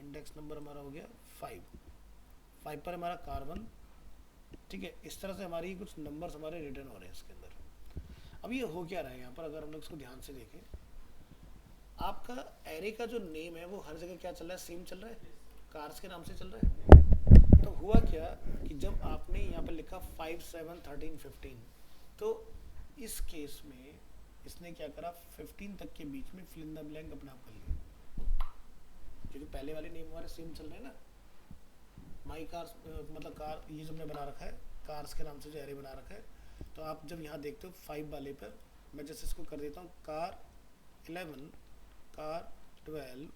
इंडेक्स नंबर हमारा हो गया 5 पर हमारा कार 1। ठीक है, इस तरह से हमारी कुछ नंबर्स हमारे रिटर्न हो रहे हैं इसके अंदर। अब ये हो क्या रहा है यहाँ पर, अगर हम लोग इसको ध्यान से देखें, आपका एरे का जो नेम है वो हर जगह क्या चल रहा है, सेम चल रहा है, कार्स के नाम से चल रहा है। तो हुआ क्या कि जब आपने यहाँ पर लिखा 5, 7, 13, 15, तो इस केस में इसने क्या करा, 15 तक के बीच में फिल इन द ब्लैंक अपने आप कर लिया, क्योंकि पहले वाले नेम हमारे सेम चल रहे हैं ना। माई कार्स मतलब कार, ये जो हमने बना रखा है कार्स के नाम से जो एरे बना रखा है। तो आप जब यहाँ देखते हो 5 वाले पर, मैं जैसे इसको कर देता हूँ कार 11, कार 12,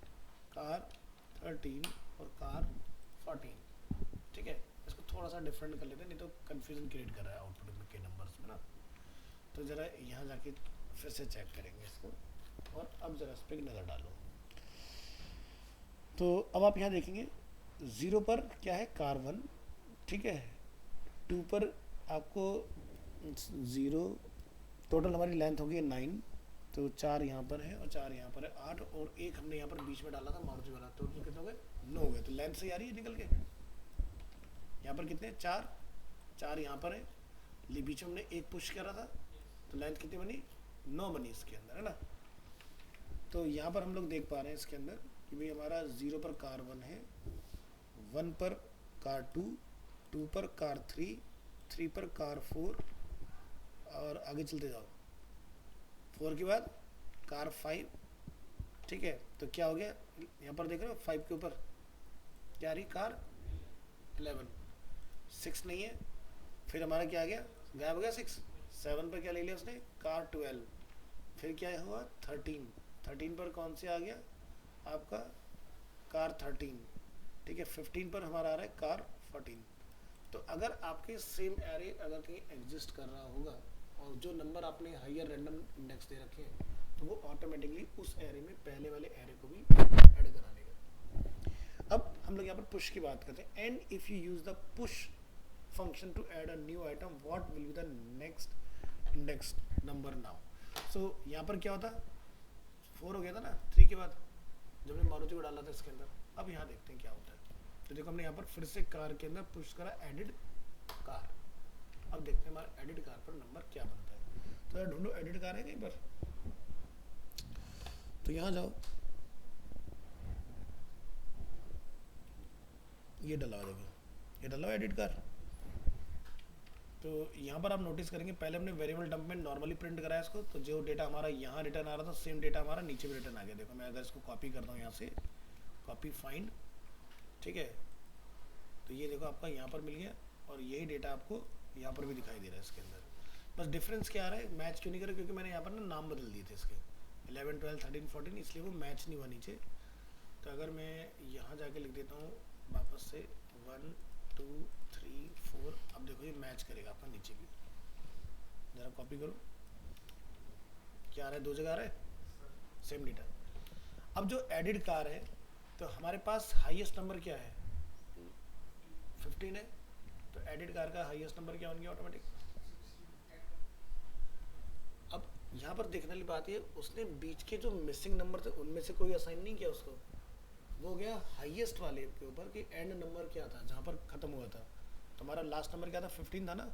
कार 13 और कार 14। ठीक है, इसको थोड़ा सा डिफरेंट कर लेते हैं, नहीं तो कंफ्यूजन क्रिएट कर रहा है आउटपुट के नंबर्स में ना। तो ज़रा यहाँ जाके फिर से चेक करेंगे इसको, और अब ज़रा इस पर नज़र डालो। तो अब आप यहाँ देखेंगे 0 पर क्या है, कार 1, ठीक है, 2 पर आपको 0, टोटल हमारी लेंथ होगी 9, तो 4 यहाँ पर है और 4 यहाँ पर है, 8, और 1 हमने यहाँ पर बीच में डाला था मारुति वाला, तो कितने हो गए, 9 हो गए। तो लेंथ से आ रही है निकल के, यहाँ पर कितने, 4 यहाँ पर है, बीच में हमने 1 पुश करा था, तो लेंथ कितनी बनी, 9 बनी इसके अंदर, है ना। तो यहाँ पर हम लोग देख पा रहे हैं इसके अंदर कि भाई हमारा 0 पर कार 1 है, 1 पर कार 2, 2 पर कार 3, 3 पर कार 4, और आगे चलते जाओ 4 के बाद कार 5। ठीक है, तो क्या हो गया, यहाँ पर देख रहे हो 5 के ऊपर क्या आ रही, कार 11, 6 नहीं है, फिर हमारा क्या आ गया, गायब हो गया 6। 7 पर क्या ले लिया उसने, कार 12, फिर क्या हुआ 13 पर कौन से आ गया आपका, कार 13। ठीक है, 15 पर हमारा आ रहा है कार 14। तो अगर आपके सेम एरे अगर कहीं एग्जिस्ट कर रहा होगा और जो नंबर आपने हायर रैंडम इंडेक्स दे रखे हैं, तो वो ऑटोमेटिकली उस एरे में पहले वाले एरे को भी ऐड करा लेगा। अब हम लोग यहाँ पर पुश की बात करते हैं, and if you use the push function to add a new item, what will be the next index number now. So यहाँ पर क्या होता, 4 हो गया था ना 3 के बाद, जब हमने मारुति को डाला था इसके अंदर। अब यहाँ देखते हैं क्या होता है। तो देखो हमने यहाँ पर फिर से कार के अंदर पुश करा एडिड कार। अब देखते हैं हमारा एडिड कार पर नंबर क्या बनता है। तो यार ढूंढो एडिड कार है कहीं पर, तो यहाँ जाओ, ये डला देखो, ये डला एडिड कार। तो यहाँ पर आप नोटिस करेंगे पहले हमने वेरिएबल डंप में नॉर्मली प्रिंट कराया इसको, तो जो डेटा हमारा यहाँ रिटर्न आ रहा था सेम डेटा हमारा नीचे भी रिटर्न आ गया। देखो मैं अगर इसको कॉपी करता हूँ यहाँ से, कॉपी फाइंड, ठीक है, तो ये देखो आपका यहाँ पर मिल गया, और यही डेटा आपको यहाँ पर भी दिखाई दे रहा है इसके अंदर। बस डिफरेंस क्या आ रहा है, मैच क्यों नहीं कर रहा, क्योंकि मैंने यहाँ पर ना नाम बदल दिए थे इसके, 11, 12, 13, 14, इसलिए वो मैच नहीं हुआ नीचे। तो अगर मैं यहाँ जाके लिख देता हूँ वापस से 1, 2, 3, 4, अब देखो ये मैच करेगा आपका नीचे भी। जरा कॉपी करो, क्या आ रहा है, 2 जगह आ रहा है सेम डेटा। अब जो एडिड कार है, तो हमारे पास हाईएस्ट नंबर क्या है, 15 है, तो एडिड कार का हाईएस्ट नंबर क्या बन गया ऑटोमेटिक, यहाँ पर देखने वाली बात ये, उसने बीच के जो मिसिंग नंबर थे उनमें से कोई असाइन नहीं किया उसको, वो गया हाईएस्ट वाले के ऊपर कि एंड नंबर क्या था जहाँ पर ख़त्म हुआ था। तुम्हारा लास्ट नंबर क्या था, 15 था ना,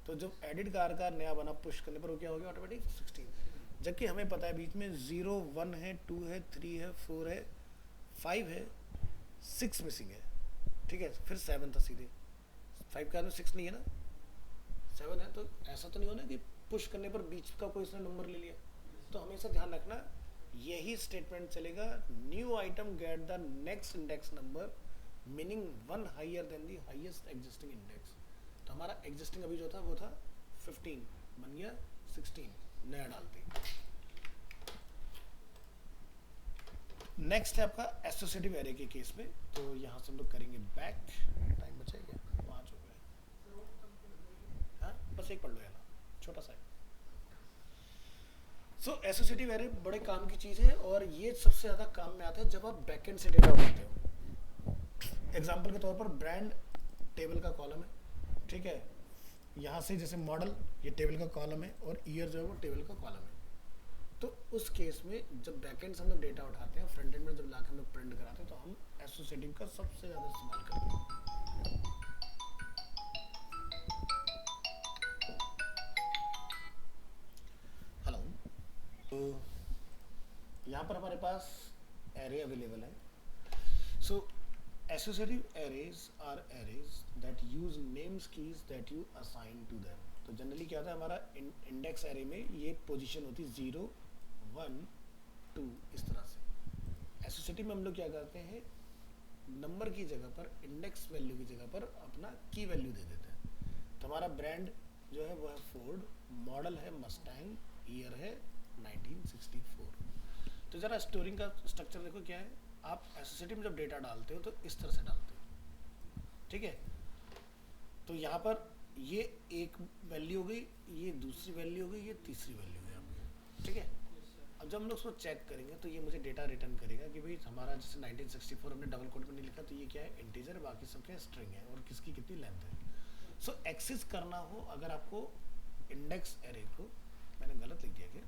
तो जब एडिट कार का नया बना पुश करने पर वो क्या हो गया ऑटोमेटिक 16। जबकि हमें पता है बीच में 0 1 है, 2 है, 3 है, 4 है, 5 है, 6 मिसिंग है, ठीक है, फिर 7 था सीधे, 5 का 6 नहीं है ना, 7 है। तो ऐसा तो नहीं होना कि पुश करने पर बीच का कोई इसने नंबर ले लिया। तो हमेशा ध्यान रखना यही स्टेटमेंट चलेगा, new item get the next index number meaning 1 higher than the highest existing index. तो हमारा एग्जिस्टिंग अभी जो था वो था 15, बन गया 16, नया डालते। नेक्स्ट है आपका एसोसिएटिव एरे के केस में, तो यहाँ से हम लोग करेंगे बैक, टाइम बचेगा 5 हो गए, हाँ बस एक पढ़ लो यार, छोटा सा है। सो एसोसिएटिव एरे बड़े काम की चीज़ है और ये सबसे ज़्यादा काम में आता है जब आप बैकएंड से डेटा उठाते हो। एग्जांपल के तौर पर ब्रांड टेबल का कॉलम है, ठीक है, यहाँ से जैसे मॉडल ये टेबल का कॉलम है और ईयर जो है वो टेबल का कॉलम है। तो उस केस में जब बैकएंड से हम लोग डेटा उठाते हैं, फ्रंट एंड में जब लाके हम लोग प्रिंट कराते हैं, तो हम एसोसिएटिव का सबसे ज़्यादा इस्तेमाल करते हैं। हेलो, तो यहाँ पर हमारे पास एरे अवेलेबल है। सो associative arrays are arrays that use names keys that you assign to them। तो जनरली क्या होता है हमारा इंडेक्स एरे में ये पोजीशन होती है 0 1 2 इस तरह से। एसोसिएटिव में हम लोग क्या करते हैं, नंबर की जगह पर, इंडेक्स वैल्यू की जगह पर अपना की वैल्यू दे देते हैं। तो हमारा ब्रांड जो है वो है फोर्ड, मॉडल है मस्टैंग, ईयर है 1964। तो ज़रा स्टोरिंग का स्ट्रक्चर देखो क्या है, आप एसोसिएटिव में जब डेटा डालते हो तो इस तरह से डालते हो, ठीक है। तो यहाँ पर ये एक वैल्यू हो गई, ये दूसरी वैल्यू हो गई, ये तीसरी वैल्यू हो गई आपकी, ठीक है। अब जब हम लोग उसको चेक करेंगे तो ये मुझे डेटा रिटर्न करेगा कि भाई हमारा जैसे 1964 हमने डबल कोट में नहीं लिखा, तो ये क्या है, इंटीजर, बाकी सब क्या स्ट्रिंग है और किसकी कितनी लेंथ है। सो एक्सेस करना हो अगर आपको इंडेक्स एरे को, मैंने गलत लिख दिया कि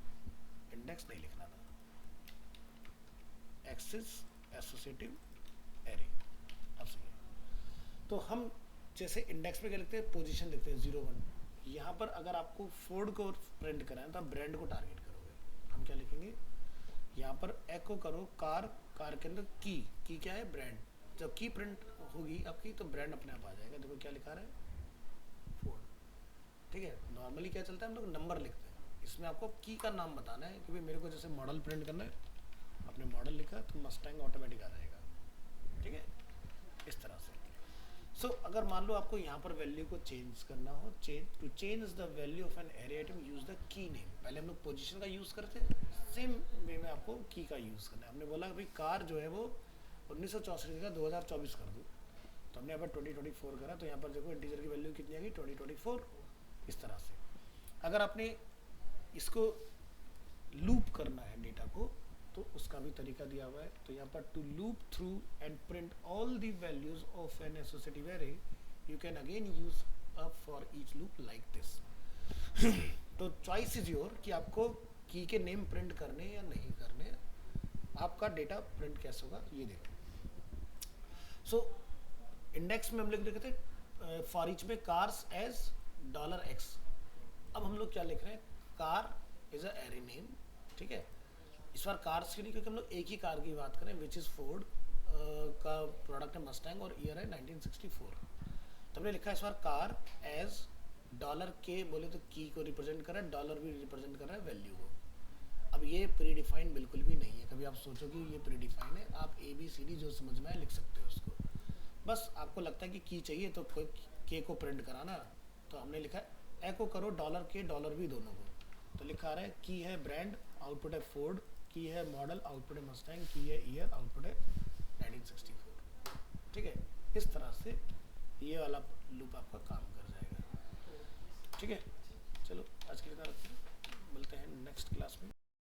इंडेक्स नहीं लिखना था, एक्सेस एसोसिएटिव एरे, अब सही है। तो हम जैसे इंडेक्स पे क्या लिखते हैं, पोजीशन लिखते हैं 0 1। यहाँ पर अगर आपको फोर्ड को प्रिंट कराएं तो आप ब्रांड को टारगेट करोगे। हम क्या लिखेंगे, यहाँ पर एको करो कार, कार के अंदर की क्या है, ब्रांड। जब की प्रिंट होगी आपकी तो ब्रांड अपने आप आ जाएगा। देखो क्या लिखा रहा है, फोर्ड, ठीक है। नॉर्मली क्या चलता है, हम लोग नंबर लिखते हैं, इसमें आपको की का नाम बताना है कि भाई मेरे को जैसे मॉडल प्रिंट करना है, आपने मॉडल लिखा तो मस्टैंग ऑटोमेटिक आ जाएगा, ठीक है, इस तरह से। सो अगर मान लो आपको यहाँ पर वैल्यू को चेंज करना हो, to change the value of an array item use the key name. पहले हम लोग पोजीशन का यूज़ करते हैं, सेम वे में आपको की का यूज़ करना है। हमने बोला भाई कार जो है वो 1964 का 2024 कर दूँ, तो हमने यहाँ पर 2024 करा, तो यहाँ पर देखो इंटीजर की वैल्यू कितनी आ गई, 2024, इस तरह से। अगर आपने इसको लूप करना है डेटा को, तो उसका भी तरीका दिया हुआ है। तो यहाँ पर to loop through and print all the values of an associative array, you can again use a for each loop like this. तो चॉइस इज योर कि आपको की के नेम प्रिंट करने या नहीं करने, आपका डेटा प्रिंट कैसे होगा ये देखो। सो इंडेक्स में हम लोग लिखते थे फॉर ईच में कार्स एज $x। अब हम लोग क्या लिख रहे हैं, car is a array name, ठीक है। इस बार कार्स की नहीं, क्योंकि हम लोग एक ही कार की बात करें, विच इज़ फोर्ड का प्रोडक्ट है मस्टैंग और ईयर है 1964। तो हमने लिखा है इस बार कार एज $k, बोले तो की को रिप्रेजेंट कर रहा है, डॉलर भी रिप्रेजेंट कर रहा है वैल्यू को। अब ये प्री डिफाइन बिल्कुल भी नहीं है, कभी आप सोचो कि ये प्री डिफाइन है, आप ABCD जो समझ में आए लिख सकते हो उसको। बस आपको लगता है कि की चाहिए तो कोई के को प्रिंट कराना, तो हमने लिखा है एको करो $k, डॉलर भी दोनों को। तो लिखा रहा है की है ब्रांड, आउटपुट है फोर्ड, की है मॉडल, आउटपुट है मस्टैंग, की है ईयर, आउटपुट है 1964, ठीक है। इस तरह से ये वाला लूप आपका काम कर जाएगा, ठीक है। चलो आज के लिए इतना रखते हैं, मिलते हैं नेक्स्ट क्लास में।